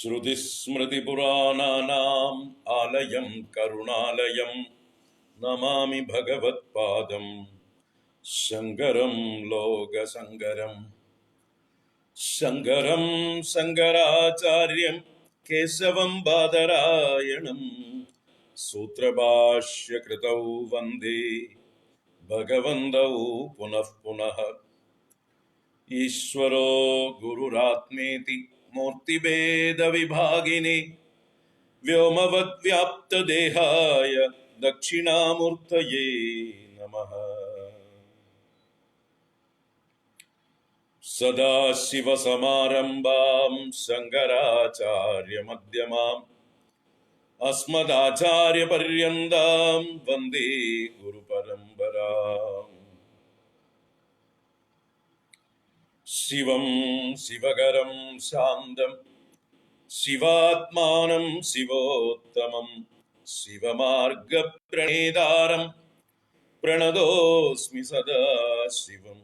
श्रुतिस्मृतिपुराणानाम् आलयं करुणालयं नमामि भगवत्पादं शङ्करं लोकशङ्करम् शङ्करं शङ्कराचार्यं केशवं बादरायणं सूत्रभाष्यकृतौ वन्दे भगवन्तौ पुनः पुनः। ईश्वरो गुरुरात्मेति मूर्तिभेदविभागिने व्योमवद्व्याप्तदेहाय दक्षिणामूर्तये नमः। सदाशिवसमारम्भां शङ्कराचार्यमध्यमाम् अस्मदाचार्यपर्यन्तां वन्दे गुरुपरम्पराम्। शिवं शिवकरं शान्तं शिवात्मानं शिवोत्तमं शिवमार्गप्रणेतारं प्रणतोऽस्मि सदा शिवम्।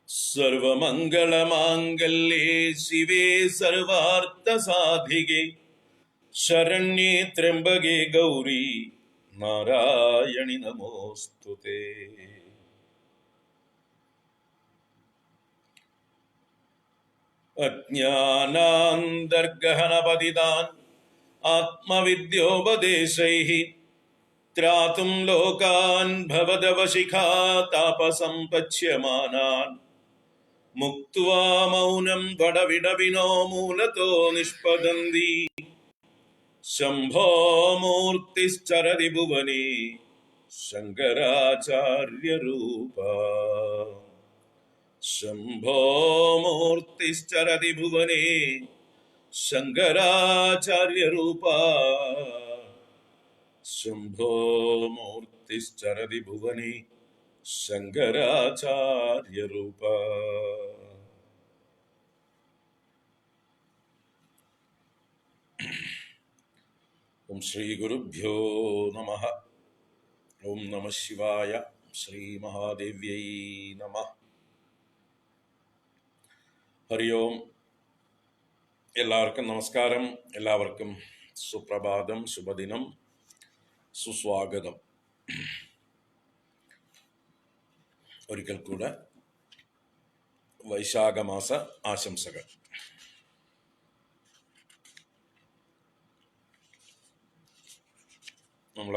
सर्वमङ्गलमाङ्गल्ये शिवे सर्वार्थसाधिके शरण्ये त्र्यम्बके गौरी नारायणि नमोऽस्तुते। अज्ञानान्तर्गहनपतितान् आत्मविद्योपदेशैः त्रातुं लोकान् भवदवशिखा तापसम्पच्यमानान् मुक्त्वा मौनं वडविडविनो मूलतो निष्पदन्ति शम्भो मूर्तिश्चरति भुवने शङ्कराचार्यरूपा। शम्भो मूर्तिश्चरति भुवने शङ्कराचार्यरूपा। शम्भो मूर्तिश्चरति भुवने शङ्कराचार्यरूपा। ओम श्री गुरुभ्यो नमः। ओम नमः शिवाय। श्री महादेव्यै नमः। हरि ओम। എല്ലാവർക്കും നമസ്കാരം. എല്ലാവർക്കും സുപ്രഭാതം, ശുഭദിനം, സുസ്വാഗതം. ഒരിക്കൽ കൂടെ വൈശാഖമാസ ആശംസകൾ. നമ്മൾ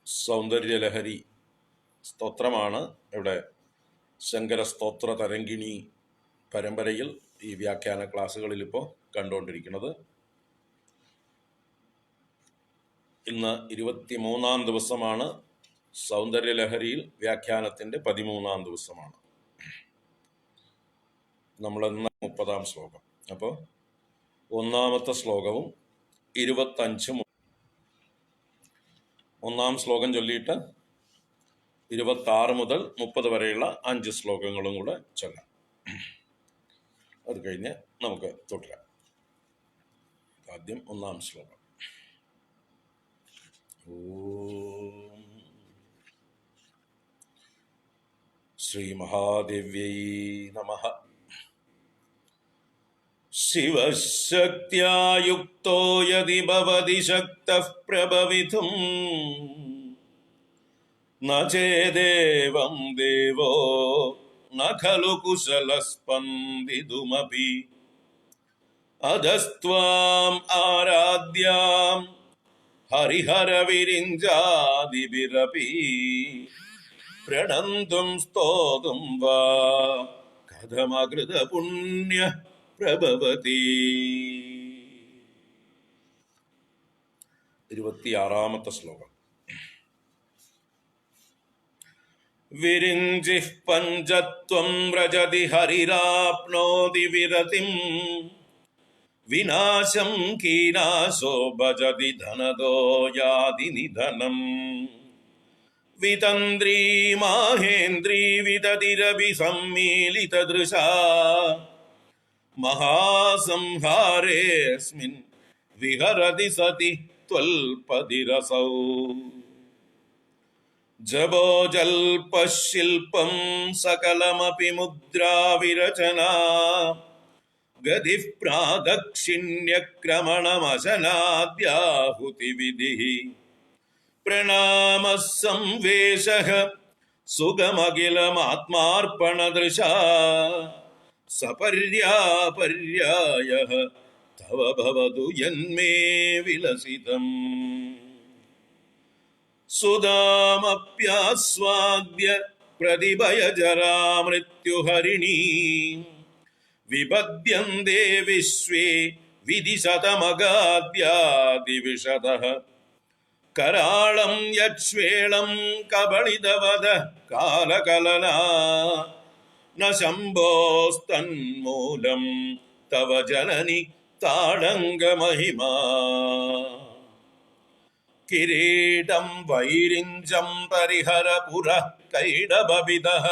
സൗന്ദര്യലഹരി സ്തോത്രമാണ് ഇവിടെ ശങ്കര സ്തോത്ര തരംഗിണി പരമ്പരയിൽ ഈ വ്യാഖ്യാന ക്ലാസ്സുകളിൽ ഇപ്പോൾ കണ്ടുകൊണ്ടിരിക്കുന്നത്. ഇന്ന് 23-ാം ദിവസമാണ്. സൗന്ദര്യലഹരിയിൽ വ്യാഖ്യാനത്തിൻ്റെ 13-ാം ദിവസമാണ്. നമ്മളിന്ന് 30-ാം ശ്ലോകം. അപ്പോൾ ഒന്നാമത്തെ ശ്ലോകവും 25 ഒന്നാം ശ്ലോകം ചൊല്ലിയിട്ട് 26 മുതൽ 30 വരെയുള്ള 5 ശ്ലോകങ്ങളും കൂടെ ചൊല്ലാം. അത് കഴിഞ്ഞ് നമുക്ക് തുടരാം. ആദ്യം ഒന്നാം ശ്ലോകം. ഓം ശ്രീ മഹാദേവ്യൈ നമഃ. ശിവശക്ത്യാ യുക്തോ യദി ഭവതി ശക്തഃ പ്രഭവിതും ന ചേദേവം ദേവോ ന ഖലു കുശലസ്പന്ദിതുമപി അധസ്ത്വാം ആരാധ്യാം ഹരിഹരവിരിഞ്ചാദിഭിരപി പ്രണന്തും സ്തോതും വാ കഥമകൃത പുണ്യ പ്രഭവതി. 26-ാമത്തെ ശ്ലോകം. വിരിഞ്ചിഃ പഞ്ചത്വം വ്രജതി ഹരിരാപ്നോതി വിരതിം വിനാശം കീനാശോ ഭജതി ധനദോ യാതി നിധനം വിതന്ത്രീ മാഹേന്ദ്രീ വിദതിരഭി സമ്മീലിതദൃശാ മഹാസംഹാരേസ്മിൻ വിഹരതി സതി ത്വൽപതിരസൗ ജപോജൽപശില്പം സകലമപി മുദ്രാവിരചനാ ഗതിഃ പ്രാദക്ഷിണ്യക്രമണമശനാദ്യാഹുതിവിധിഃ പ്രണാമഃ സംവേശഃ സുഖമഖിലമാത്മാർപ്പണദൃശാ സപര്യാപര്യായഃ തവ ഭവതു യന്മേ വിലസിതം സുധാമപ്യാസ്വാദ്യ പ്രതിഭയജരാമൃത്യുഹരിണീ വിപദ്യന്തേ വിശ്വേ വിധിശതമഗാദ്യാദിവിശതഃ കരാളം യക്ഷ്വേളം കബളിതവദ കാലകലനാ ന ശംഭോസ്തന്മൂലം തവ ജനനി താടങ്കമഹിമാ കിരീടം വൈരിഞ്ചം പരിഹര പുരഃ കൈടബിദഃ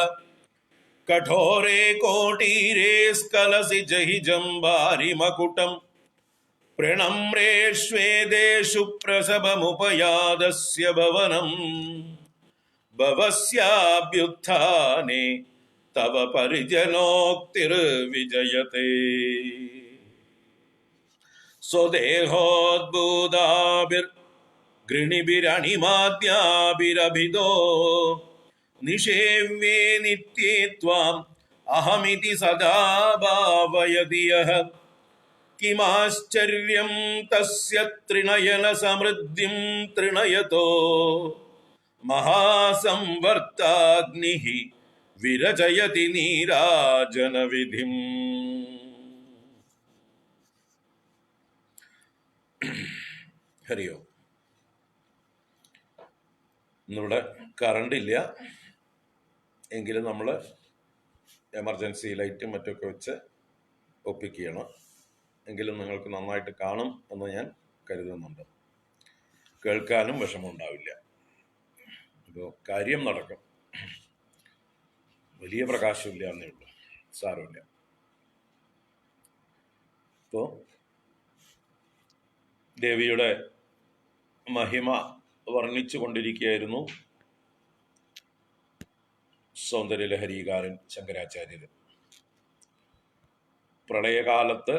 കഠോരേ കോട്ടീരേ സ്കലസി ജഹി ജംബാരിമകുടം പ്രണമ്രേഷ്വേദേഷു പ്രസവമുപയാതസ്യ ഭവനം ഭവസ്യാഭ്യുത്ഥാനെ തവ പരിജനോക്തിർവിജയത്തെ സ്വദേഹോദ്ഭൂതാഭിർഗൃണിഭിരണിമാദ്യാഭിരഭിദോ നിഷേവ്യേ നിത്യേ ത്വാം അഹമിതി സദാ ഭാവയതി യഃ കിമാശ്ചര്യം തസ്യ ത്രിണയന സമൃദ്ധിം ത്രിണയതോ മഹാസംവർത്താഗ്നിഃ വിരചയതി നീരാജനവിധിം. ഹരിയോ. ഇന്നിവിടെ കറണ്ട് ഇല്ല, എങ്കിലും നമ്മൾ എമർജൻസി ലൈറ്റും മറ്റൊക്കെ വെച്ച് ഒപ്പിക്കുകയാണ്. എങ്കിലും നിങ്ങൾക്ക് നന്നായിട്ട് കാണും എന്ന് ഞാൻ കരുതുന്നുണ്ട്. കേൾക്കാനും വിഷമമുണ്ടാവില്ല. അപ്പോൾ കാര്യം നടക്കും. വലിയ പ്രകാശമില്ല എന്നേ ഉള്ളൂ, സാരമില്ല. ഇപ്പോൾ ദേവിയുടെ മഹിമ വർണ്ണിച്ചു കൊണ്ടിരിക്കുകയായിരുന്നു സൗന്ദര്യലഹരികാരൻ ശങ്കരാചാര്യർ. പ്രളയകാലത്ത്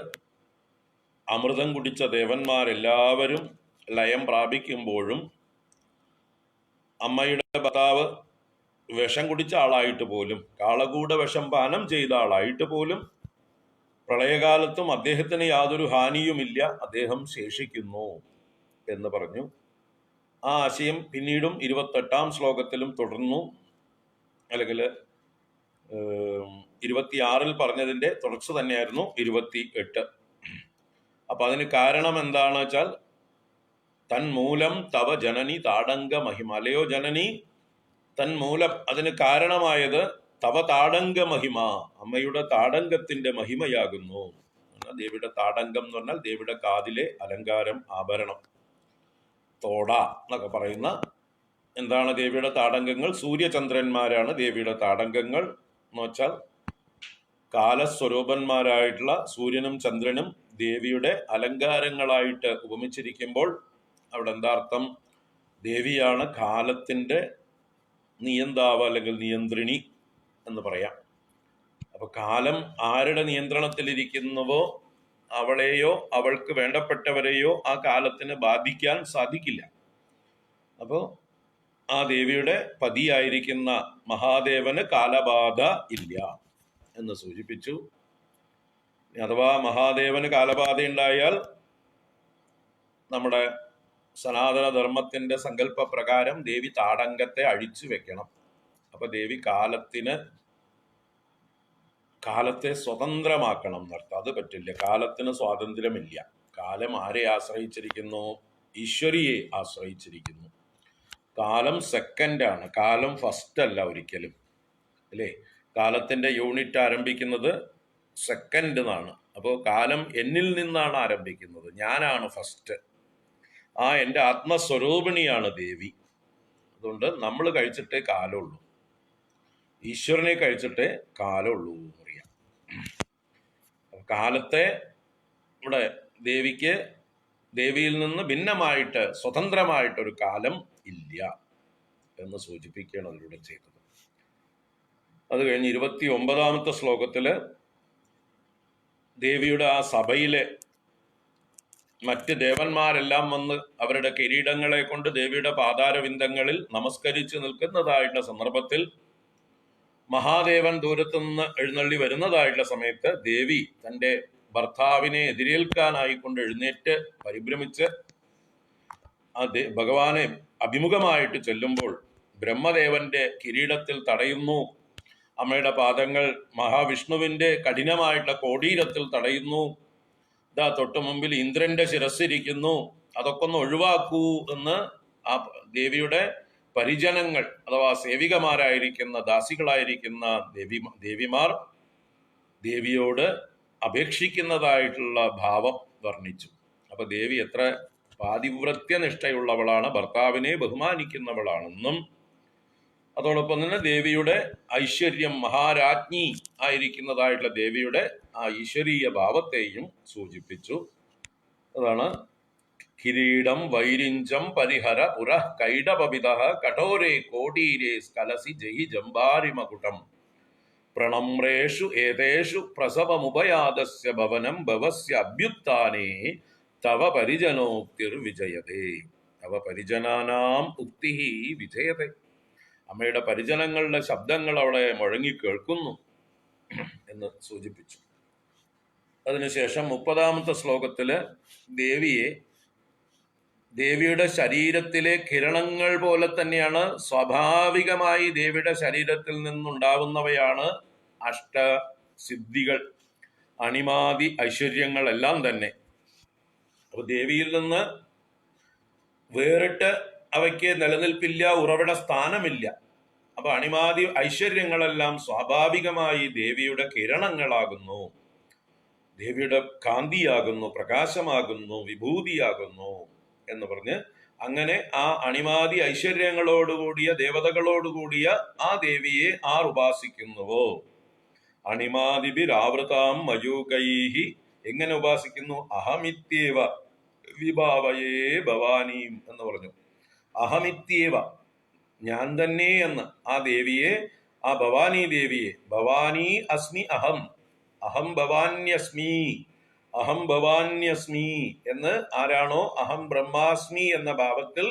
അമൃതം കുടിച്ച ദേവന്മാരെല്ലാവരും ലയം പ്രാപിക്കുമ്പോഴും അമ്മയുടെ ഭർത്താവ് വിഷം കുടിച്ച ആളായിട്ട് പോലും, കാളകൂട വിഷം പാനം ചെയ്ത ആളായിട്ട് പോലും പ്രളയകാലത്തും അദ്ദേഹത്തിന് യാതൊരു ഹാനിയുമില്ല, അദ്ദേഹം ശേഷിക്കുന്നു എന്ന് പറഞ്ഞു. ആ ആശയം പിന്നീടും 28-ാം ശ്ലോകത്തിലും തുടർന്നു. അല്ലെങ്കിൽ 26-ൽ പറഞ്ഞതിൻ്റെ തുടർച്ച തന്നെയായിരുന്നു 28. അപ്പൊ അതിന് കാരണം എന്താണെന്ന് വെച്ചാൽ, തന്മൂലം തവ ജനനി താടങ്ക മഹിമ, അലയോ ജനനി തന്മൂലം, അതിന് കാരണമായത് തവ താടങ്ക മഹിമ, അമ്മയുടെ താടങ്കത്തിന്റെ മഹിമയാകുന്നു. ദേവിയുടെ താടങ്കം എന്ന് പറഞ്ഞാൽ ദേവിയുടെ കാതിലെ അലങ്കാരം, ആഭരണം, തോട എന്നൊക്കെ പറയുന്ന എന്താണ് ദേവിയുടെ താടങ്കങ്ങൾ? സൂര്യചന്ദ്രന്മാരാണ് ദേവിയുടെ താടങ്കങ്ങൾ എന്ന് വെച്ചാൽ കാലസ്വരൂപന്മാരായിട്ടുള്ള സൂര്യനും ചന്ദ്രനും ദേവിയുടെ അലങ്കാരങ്ങളായിട്ട് ഉപമിച്ചിരിക്കുമ്പോൾ അവിടെ എന്താ അർത്ഥം? ദേവിയാണ് കാലത്തിൻ്റെ നിയന്താവ് അല്ലെങ്കിൽ നിയന്ത്രിണി എന്ന് പറയാം. അപ്പൊ കാലം ആരുടെ നിയന്ത്രണത്തിലിരിക്കുന്നുവോ അവളെയോ അവൾക്ക് വേണ്ടപ്പെട്ടവരെയോ ആ കാലത്തിന് ബാധിക്കാൻ സാധിക്കില്ല. അപ്പോൾ ആ ദേവിയുടെ പതിയായിരിക്കുന്ന മഹാദേവന് കാലബാധ ഇല്ല എന്ന് സൂചിപ്പിച്ചു. അഥവാ മഹാദേവന് കാലബാധ ഉണ്ടായാൽ നമ്മുടെ സനാതനധർമ്മത്തിന്റെ സങ്കല്പപ്രകാരം ദേവി താടങ്കത്തെ അഴിച്ചു വെക്കണം. അപ്പൊ ദേവി കാലത്തെ സ്വതന്ത്രമാക്കണം എന്നർത്ഥം. അത് പറ്റില്ല, കാലത്തിന് സ്വാതന്ത്ര്യമില്ല. കാലം ആരെ ആശ്രയിച്ചിരിക്കുന്നു? ഈശ്വരിയെ ആശ്രയിച്ചിരിക്കുന്നു. കാലം സെക്കൻഡാണ്, കാലം ഫസ്റ്റ് അല്ല ഒരിക്കലും, അല്ലേ? കാലത്തിന്റെ യൂണിറ്റ് ആരംഭിക്കുന്നത് സെക്കൻഡ് എന്നാണ്. അപ്പോൾ കാലം എന്നിൽ നിന്നാണ് ആരംഭിക്കുന്നത്, ഞാനാണ് ഫസ്റ്റ്. ആ എൻ്റെ ആത്മസ്വരൂപിണിയാണ് ദേവി. അതുകൊണ്ട് നമ്മൾ കഴിച്ചിട്ടേ കാലമുള്ളൂ, ഈശ്വരനെ കഴിച്ചിട്ടേ കാലമുള്ളൂ എന്നറിയാം. കാലത്തെ ഇവിടെ ദേവിയിൽ നിന്ന് ഭിന്നമായിട്ട് സ്വതന്ത്രമായിട്ടൊരു കാലം ഇല്ല എന്ന് സൂചിപ്പിക്കുകയാണ് അതിലൂടെ ചെയ്തത്. അത് കഴിഞ്ഞ് 29-ാമത്തെ ശ്ലോകത്തില് ദേവിയുടെ ആ സഭയിലെ മറ്റ് ദേവന്മാരെല്ലാം വന്ന് അവരുടെ കിരീടങ്ങളെ കൊണ്ട് ദേവിയുടെ പാതാരവിന്ദങ്ങളിൽ നമസ്കരിച്ച് നിൽക്കുന്നതായിട്ടുള്ള സന്ദർഭത്തിൽ മഹാദേവൻ ദൂരത്തുനിന്ന് എഴുന്നള്ളി വരുന്നതായിട്ടുള്ള സമയത്ത് ദേവി തൻ്റെ ഭർത്താവിനെ എതിരേൽക്കാനായിക്കൊണ്ട് എഴുന്നേറ്റ് പരിഭ്രമിച്ച് ആ ഭഗവാനെ അഭിമുഖമായിട്ട് ചെല്ലുമ്പോൾ ബ്രഹ്മദേവന്റെ കിരീടത്തിൽ തടയുന്നു. അമ്മയുടെ പാദങ്ങൾ മഹാവിഷ്ണുവിന്റെ കഠിനമായിട്ടുള്ള കോടീരത്തിൽ തടയുന്നു. ഇതാ തൊട്ടു മുമ്പിൽ ഇന്ദ്രന്റെ ശിരസ്സിരിക്കുന്നു, അതൊക്കെ ഒന്ന് ഒഴിവാക്കൂ എന്ന് ആ ദേവിയുടെ പരിജനങ്ങൾ അഥവാ സേവികമാരായിരിക്കുന്ന ദാസികളായിരിക്കുന്ന ദേവിമാർ ദേവിയോട് അപേക്ഷിക്കുന്നതായിട്ടുള്ള ഭാവം വർണ്ണിച്ചു. അപ്പൊ ദേവി എത്ര പാതിവ്രത്യനിഷ്ഠയുള്ളവളാണ്, ഭർത്താവിനെ ബഹുമാനിക്കുന്നവളാണെന്നും അതോടൊപ്പം തന്നെ ദേവിയുടെ ഐശ്വര്യം, മഹാരാജ്ഞി ആയിരിക്കുന്നതായിട്ടുള്ള ദേവിയുടെ ആ ഈശ്വരീയ ഭാവത്തെയും സൂചിപ്പിച്ചു. അതാണ് കിരീടം വൈരിഞ്ചം പരിഹര ഉര കൈടപവിത കഠോരേ കോടീരേ സ്കലസി ജയി ജംബാരിമകുടം പ്രണമ്രേഷു ഏതേഷു പ്രസവമുപയാതസ്യ ഭവനം ഭവസ്യ അഭ്യുത്ഥാനേ തവ പരിജനോക്തിർ വിജയതേ. തവ പരിജനാനാം ഉക്തി വിജയതേ. അമ്മയുടെ പരിജനങ്ങളുടെ ശബ്ദങ്ങൾ അവിടെ മുഴങ്ങി കേൾക്കുന്നു എന്ന് സൂചിപ്പിച്ചു. അതിനുശേഷം 30-ാമത്തെ ശ്ലോകത്തില് ദേവിയുടെ ശരീരത്തിലെ കിരണങ്ങൾ പോലെ തന്നെയാണ് സ്വാഭാവികമായി ദേവിയുടെ ശരീരത്തിൽ നിന്നുണ്ടാവുന്നവയാണ് അഷ്ടസിദ്ധികൾ, അണിമാതി ഐശ്വര്യങ്ങളെല്ലാം തന്നെ. അപ്പൊ ദേവിയിൽ നിന്ന് വേറിട്ട് അവയ്ക്ക് നിലനിൽപ്പില്ല, ഉറവിട സ്ഥാനമില്ല. അപ്പൊ അണിമാതി ഐശ്വര്യങ്ങളെല്ലാം സ്വാഭാവികമായി ദേവിയുടെ കിരണങ്ങളാകുന്നു, ദേവിയുടെ കാന്തിയാകുന്നു, പ്രകാശമാകുന്നു, വിഭൂതിയാകുന്നു എന്ന് പറഞ്ഞ് അങ്ങനെ ആ അണിമാതി ഐശ്വര്യങ്ങളോടുകൂടിയ ദേവതകളോടുകൂടിയ ആ ദേവിയെ ആർ ഉപാസിക്കുന്നുവോ അണിമാതിബിരാവൃതാം മയൂകൈഹി എങ്ങനെ ഉപാസിക്കുന്നു? അഹമിത്യേവ വിഭാവയേ ഭവാനീം എന്ന് പറഞ്ഞു. അഹമിത്യേവ ഞാൻ തന്നെ എന്ന് ആ ദേവിയെ, ആ ഭവാനി ദേവിയെ, ഭവാനി അസ്മി അഹം, അഹം ഭവാന്യസ്മി, അഹം ഭവാന്യസ്മി എന്ന് ആരാണോ അഹം ബ്രഹ്മാസ്മി എന്ന ഭാവത്തിൽ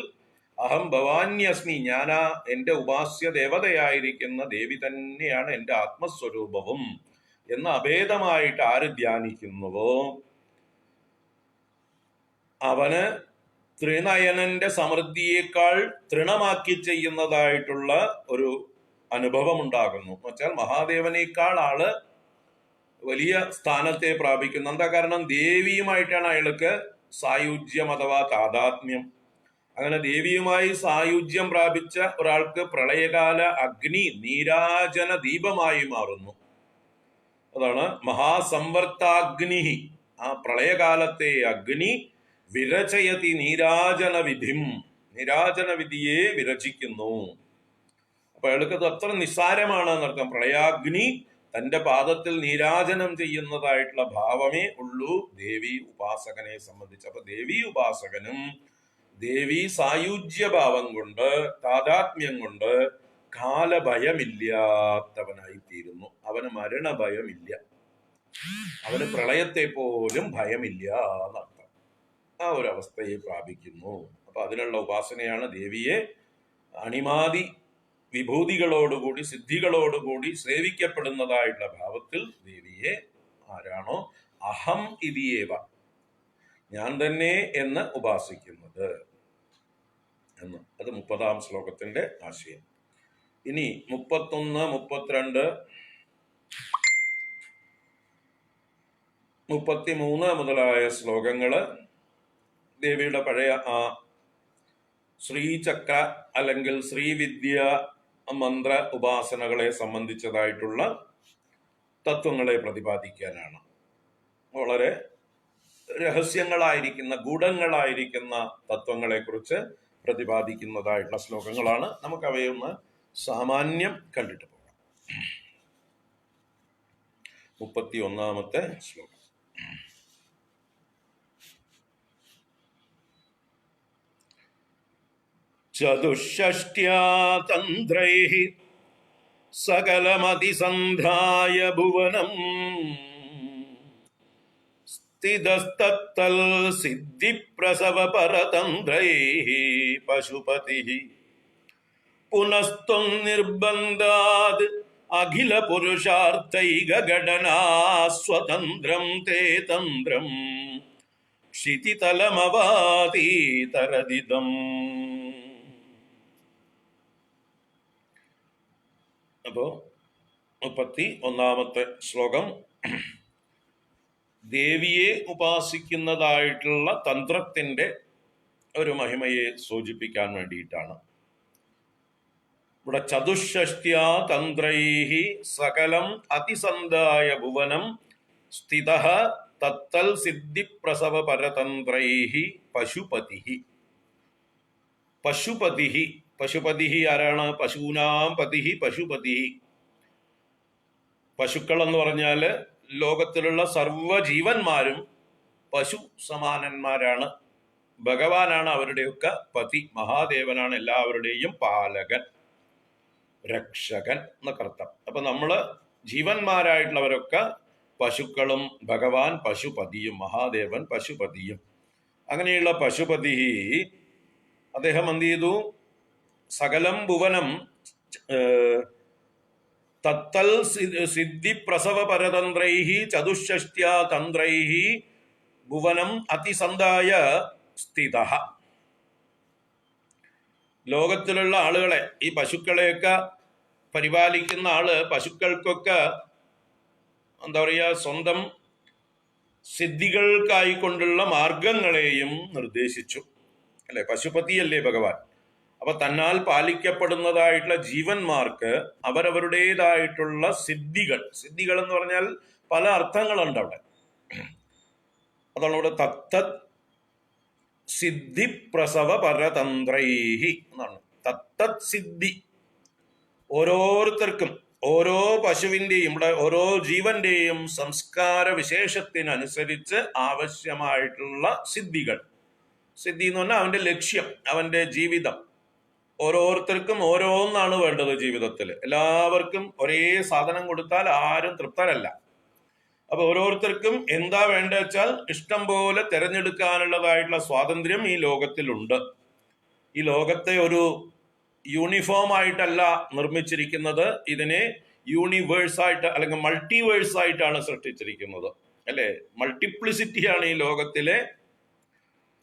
അഹം ഭവാന്യസ്മി, ഞാനാ എന്റെ ഉപാസ്യ ദേവതയായിരിക്കുന്ന ദേവി തന്നെയാണ് എന്റെ ആത്മസ്വരൂപവും എന്ന് അഭേദമായിട്ട് ആര് ധ്യാനിക്കുന്നുവോ അവന് ത്രിനയനന്റെ സമൃദ്ധിയേക്കാൾ തൃണമാക്കി ചെയ്യുന്നതായിട്ടുള്ള ഒരു അനുഭവം ഉണ്ടാകുന്നു. എന്ന് വെച്ചാൽ മഹാദേവനേക്കാൾ ആള് വലിയ സ്ഥാനത്തെ പ്രാപിക്കുന്നു. എന്താ കാരണം? ദേവിയുമായിട്ടാണ് അയാൾക്ക് സായുജ്യം അഥവാ താതാത്മ്യം. അങ്ങനെ ദേവിയുമായി സായുജ്യം പ്രാപിച്ച ഒരാൾക്ക് പ്രളയകാല അഗ്നി നീരാജന ദീപമായി മാറുന്നു. അതാണ് മഹാസംവർത്താഗ്നി. ആ പ്രളയകാലത്തെ അഗ്നി വിരചയതി നീരാജന വിധിം, നീരാജന വിധിയെ വിരചിക്കുന്നു. അപ്പൊ അയാൾക്ക് അത്ര നിസ്സാരമാണ് എന്നർത്ഥം. പ്രളയാഗ്നി തന്റെ പാദത്തിൽ നീരാജനം ചെയ്യുന്നതായിട്ടുള്ള ഭാവമേ ഉള്ളൂ ദേവി ഉപാസകനെ സംബന്ധിച്ച്. അപ്പൊ ദേവി ഉപാസകനും ദേവി സായുജ്യഭാവം കൊണ്ട് താതാത്മ്യം കൊണ്ട് കാലഭയമില്ലാത്തവനായി തീരുന്നു. അവന് മരണഭയമില്ല, അവന് പ്രളയത്തെ പോലും ഭയമില്ല എന്നർത്ഥം. ആ ഒരു അവസ്ഥയെ പ്രാപിക്കുന്നു. അപ്പൊ അതിനുള്ള ഉപാസനയാണ് ദേവിയെ അണിമാതി വിഭൂതികളോടുകൂടി സിദ്ധികളോടുകൂടി സേവിക്കപ്പെടുന്നതായിട്ടുള്ള ഭാവത്തിൽ ദേവിയെ ആരാണോ അഹം ഇതിയേവ ഞാൻ തന്നെ എന്ന് ഉപാസിക്കുന്നത് എന്ന്. അത് 30-ാം ശ്ലോകത്തിന്റെ ആശയം. ഇനി 31, 32, 33 മുതലായ ശ്ലോകങ്ങള് ദേവിയുടെ പഴയ ആ ശ്രീചക്ര അല്ലെങ്കിൽ ശ്രീവിദ്യ മന്ത്ര ഉപാസനകളെ സംബന്ധിച്ചതായിട്ടുള്ള തത്വങ്ങളെ പ്രതിപാദിക്കാനാണ്. വളരെ രഹസ്യങ്ങളായിരിക്കുന്ന ഗൂഢങ്ങളായിരിക്കുന്ന തത്വങ്ങളെ കുറിച്ച് പ്രതിപാദിക്കുന്നതായിട്ടുള്ള ശ്ലോകങ്ങളാണ്. നമുക്ക് അവയൊന്ന് സാമാന്യം കണ്ടിട്ട് പോകാം. 31-ാമത്തെ ശ്ലോകം. ചതുഷ്ഷ്ട്യാ തന്ത്രൈഃ സകലമതിസന്ധായ ഭുവനം സ്ഥിതസ്തത്തൽ സിദ്ധിപ്രസവ പരതന്ത്രൈഃ പശുപതിഃ പുനസ്ത്വം നിർബന്ധാത് അഖില പുരുഷാർത്ഥൈകഘടനാ സ്വതന്ത്രം തേ തന്ത്രം ക്ഷിതിതലമവാതീതരദിദം. അപ്പോ 31-ാമത്തെ ശ്ലോകം ദേവിയെ ഉപാസിക്കുന്നതായിട്ടുള്ള തന്ത്രത്തിന്റെ ഒരു മഹിമയെ സൂചിപ്പിക്കാൻ വേണ്ടിയിട്ടാണ്. ഇവിടെ ചതുഷ്ഷ്ട്യാ തന്ത്രൈഃ സകലം അതിസന്ധായ ഭുവനം സ്ഥിതഃ തത്തൽ സിദ്ധിപ്രസവ പരതന്ത്രൈഃ പശുപതിഃ. പശുപതിഃ, പശുപതിഃ ആരാണ്? പശൂനാം പതിഃ പശുപതിഃ. പശുക്കൾ എന്ന് പറഞ്ഞാല് ലോകത്തിലുള്ള സർവ്വജീവന്മാരും പശു സമാനന്മാരാണ്. ഭഗവാനാണ് അവരുടെയൊക്കെ പതി. മഹാദേവനാണ് എല്ലാവരുടെയും പാലകൻ, രക്ഷകൻ എന്നൊക്കെ അർത്ഥം. അപ്പൊ നമ്മള് ജീവന്മാരായിട്ടുള്ളവരൊക്കെ പശുക്കളും ഭഗവാൻ പശുപതിയും, മഹാദേവൻ പശുപതിയും. അങ്ങനെയുള്ള പശുപതി അദ്ദേഹം എന്ത് ചെയ്തു? സകലം ഭുവനം തത്തൽ സിദ്ധി പ്രസവ പരതന്ത്രൈഃ ചതുഷ്ഷ്ട്യാ തന്ത്രൈഃ ഭുവനം അതിസന്ധായ സ്ഥിതഃ. ലോകത്തിലുള്ള ആളുകളെ, ഈ പശുക്കളെയൊക്കെ പരിപാലിക്കുന്ന ആള് പശുക്കൾക്കൊക്കെ എന്താ പറയുക, സ്വന്തം സിദ്ധികൾക്കായിക്കൊണ്ടുള്ള മാർഗങ്ങളെയും നിർദ്ദേശിച്ചു, അല്ലെ? പശുപതിയല്ലേ ഭഗവാൻ. അപ്പൊ തന്നാൽ പാലിക്കപ്പെടുന്നതായിട്ടുള്ള ജീവന്മാർക്ക് അവരവരുടേതായിട്ടുള്ള സിദ്ധികൾ, സിദ്ധികൾ എന്ന് പറഞ്ഞാൽ പല അർത്ഥങ്ങളുണ്ട് അവിടെ. അതാണ് ഇവിടെ തത്തത് സിദ്ധി പ്രസവ പരതന്ത്രൈഹി എന്നാണ്. തത്തത് സിദ്ധി, ഓരോരുത്തർക്കും, ഓരോ പശുവിന്റെയും, ഇവിടെ ഓരോ ജീവന്റെയും സംസ്കാര വിശേഷത്തിനനുസരിച്ച് ആവശ്യമായിട്ടുള്ള സിദ്ധികൾ. സിദ്ധി എന്ന് പറഞ്ഞാൽ അവന്റെ ലക്ഷ്യം, അവന്റെ ജീവിതം. ഓരോരുത്തർക്കും ഓരോന്നാണ് വേണ്ടത് ജീവിതത്തിൽ. എല്ലാവർക്കും ഒരേ സാധനം കൊടുത്താൽ ആരും തൃപ്തരല്ല. അപ്പൊ ഓരോരുത്തർക്കും എന്താ വേണ്ട വെച്ചാൽ ഇഷ്ടം പോലെ തിരഞ്ഞെടുക്കാനുള്ളതായിട്ടുള്ള സ്വാതന്ത്ര്യം ഈ ലോകത്തിലുണ്ട്. ഈ ലോകത്തെ ഒരു യൂണിഫോം ആയിട്ടല്ല നിർമ്മിച്ചിരിക്കുന്നത്, ഇതിനെ യൂണിവേഴ്സ് ആയിട്ട് അല്ലെങ്കിൽ മൾട്ടിവേഴ്സ് ആയിട്ടാണ് സൃഷ്ടിച്ചിരിക്കുന്നത്, അല്ലെ? മൾട്ടിപ്ലിസിറ്റിയാണ് ഈ ലോകത്തിലെ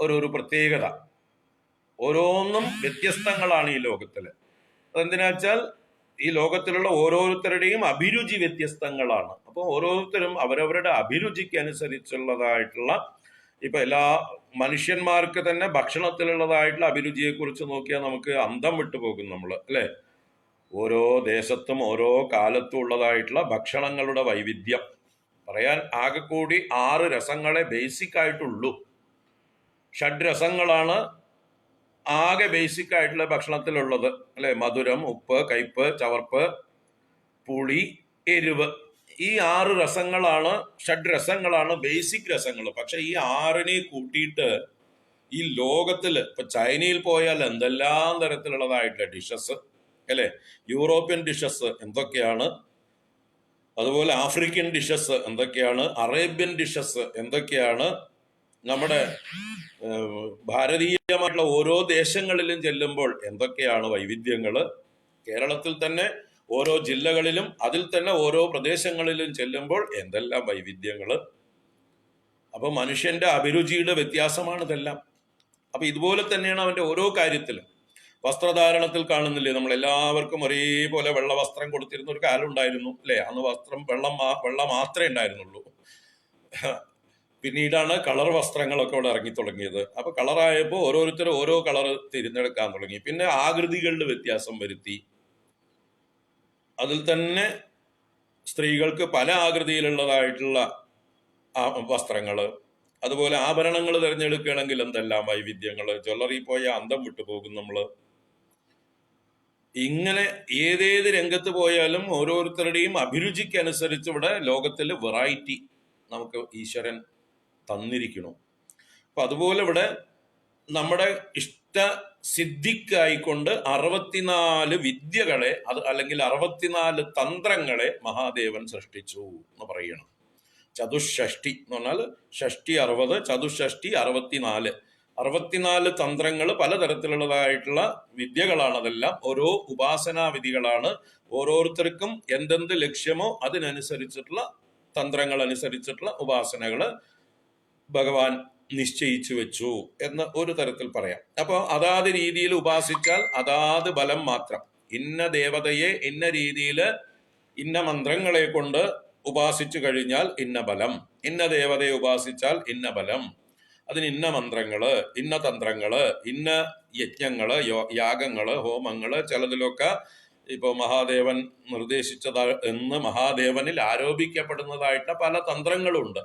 ഒരു പ്രത്യേകത. ഓരോന്നും വ്യത്യസ്തങ്ങളാണ് ഈ ലോകത്തില്. അതെന്തിനാ വെച്ചാൽ ഈ ലോകത്തിലുള്ള ഓരോരുത്തരുടെയും അഭിരുചി വ്യത്യസ്തങ്ങളാണ്. അപ്പോൾ ഓരോരുത്തരും അവരവരുടെ അഭിരുചിക്ക് അനുസരിച്ചുള്ളതായിട്ടുള്ള, ഇപ്പൊ എല്ലാ മനുഷ്യന്മാർക്ക് തന്നെ ഭക്ഷണത്തിലുള്ളതായിട്ടുള്ള അഭിരുചിയെ കുറിച്ച് നോക്കിയാൽ നമുക്ക് അന്തം വിട്ടുപോകും നമ്മള്, അല്ലെ? ഓരോ ദേശത്തും ഓരോ കാലത്തും ഉള്ളതായിട്ടുള്ള ഭക്ഷണങ്ങളുടെ വൈവിധ്യം പറയാൻ ആകെ കൂടി 6 രസങ്ങളെ ബേസിക് ആയിട്ടുള്ളൂ. ഷഡ്രസങ്ങളാണ് ആകെ ബേസിക് ആയിട്ടുള്ള ഭക്ഷണത്തിലുള്ളത്, അല്ലെ? മധുരം, ഉപ്പ്, കയ്പ്, ചവർപ്പ്, പുളി, എരിവ്. ഈ 6 രസങ്ങളാണ്, ഷഡ്രസങ്ങളാണ് ബേസിക് രസങ്ങൾ. പക്ഷെ ഈ 6നെ കൂട്ടിയിട്ട് ഈ ലോകത്തില് ഇപ്പൊ ചൈനയിൽ പോയാൽ എന്തെല്ലാം തരത്തിലുള്ളതായിട്ടുള്ള ഡിഷസ്, അല്ലെ? യൂറോപ്യൻ ഡിഷസ് എന്തൊക്കെയാണ്, അതുപോലെ ആഫ്രിക്കൻ ഡിഷസ് എന്തൊക്കെയാണ്, അറേബ്യൻ ഡിഷസ് എന്തൊക്കെയാണ്, നമ്മുടെ ഭാരതീയമായിട്ടുള്ള ഓരോ ദേശങ്ങളിലും ചെല്ലുമ്പോൾ എന്തൊക്കെയാണ് വൈവിധ്യങ്ങള്. കേരളത്തിൽ തന്നെ ഓരോ ജില്ലകളിലും അതിൽ തന്നെ ഓരോ പ്രദേശങ്ങളിലും ചെല്ലുമ്പോൾ എന്തെല്ലാം വൈവിധ്യങ്ങള്. അപ്പൊ മനുഷ്യന്റെ അഭിരുചിയുടെ വ്യത്യാസമാണ് ഇതെല്ലാം. അപ്പൊ ഇതുപോലെ തന്നെയാണ് അവന്റെ ഓരോ കാര്യത്തിലും. വസ്ത്രധാരണത്തിൽ കാണുന്നില്ലേ, നമ്മൾ എല്ലാവർക്കും ഒരേപോലെ വെള്ള വസ്ത്രം കൊടുത്തിരുന്ന ഒരു കാലം ഉണ്ടായിരുന്നു, അല്ലെ? അന്ന് വസ്ത്രം വെള്ള മാത്രമേ ഉണ്ടായിരുന്നുള്ളൂ. പിന്നീടാണ് കളർ വസ്ത്രങ്ങളൊക്കെ ഇവിടെ ഇറങ്ങി തുടങ്ങിയത്. അപ്പൊ കളറായപ്പോൾ ഓരോരുത്തരും ഓരോ കളർ തിരഞ്ഞെടുക്കാൻ തുടങ്ങി. പിന്നെ ആകൃതികളിൽ വ്യത്യാസം വരുത്തി. അതിൽ തന്നെ സ്ത്രീകൾക്ക് പല ആകൃതിയിലുള്ളതായിട്ടുള്ള വസ്ത്രങ്ങള്, അതുപോലെ ആഭരണങ്ങൾ തിരഞ്ഞെടുക്കുകയാണെങ്കിൽ എന്തെല്ലാം വൈവിധ്യങ്ങള്. ജ്വല്ലറി പോയ അന്തം വിട്ടുപോകും നമ്മള്. ഇങ്ങനെ ഏതേത് രംഗത്ത് പോയാലും ഓരോരുത്തരുടെയും അഭിരുചിക്കനുസരിച്ച് ഇവിടെ ലോകത്തിൽ വെറൈറ്റി നമുക്ക് ഈശ്വരൻ തന്നിരിക്കുന്നു. അപ്പൊ അതുപോലെ ഇവിടെ നമ്മുടെ ഇഷ്ട സിദ്ധിക്കായിക്കൊണ്ട് 64 വിദ്യകളെ, അത് അല്ലെങ്കിൽ 64 തന്ത്രങ്ങളെ മഹാദേവൻ സൃഷ്ടിച്ചു എന്ന് പറയണം. ചതുഷ്ഷഷ്ടി എന്ന് പറഞ്ഞാൽ ഷഷ്ടി 60, ചതുഷ്ഷഷ്ടി 64. 64 തന്ത്രങ്ങൾ, പലതരത്തിലുള്ളതായിട്ടുള്ള വിദ്യകളാണ്. അതെല്ലാം ഓരോ ഉപാസനാ വിധികളാണ്. ഓരോരുത്തർക്കും എന്തെന്ത് ലക്ഷ്യമോ അതിനനുസരിച്ചിട്ടുള്ള തന്ത്രങ്ങൾ അനുസരിച്ചിട്ടുള്ള ഉപാസനകള് ഭഗവാൻ നിശ്ചയിച്ചു വെച്ചു എന്ന് ഒരു തരത്തിൽ പറയാം. അപ്പോൾ അതാത് രീതിയിൽ ഉപാസിച്ചാൽ അതാത് ബലം മാത്രം. ഇന്ന ദേവതയെ ഇന്ന രീതിയിൽ ഇന്ന മന്ത്രങ്ങളെ കൊണ്ട് ഉപാസിച്ചു കഴിഞ്ഞാൽ ഇന്ന ബലം, ഇന്ന ദേവതയെ ഉപാസിച്ചാൽ ഇന്ന ബലം, അതിന് ഇന്ന മന്ത്രങ്ങള്, ഇന്ന തന്ത്രങ്ങള്, ഇന്ന യജ്ഞങ്ങള്, യാഗങ്ങള്, ഹോമങ്ങള്, ചിലതിലൊക്കെ ഇപ്പൊ മഹാദേവൻ നിർദ്ദേശിച്ചത് എന്ന് മഹാദേവനിൽ ആരോപിക്കപ്പെടുന്നതായിട്ട് പല തന്ത്രങ്ങളുണ്ട്.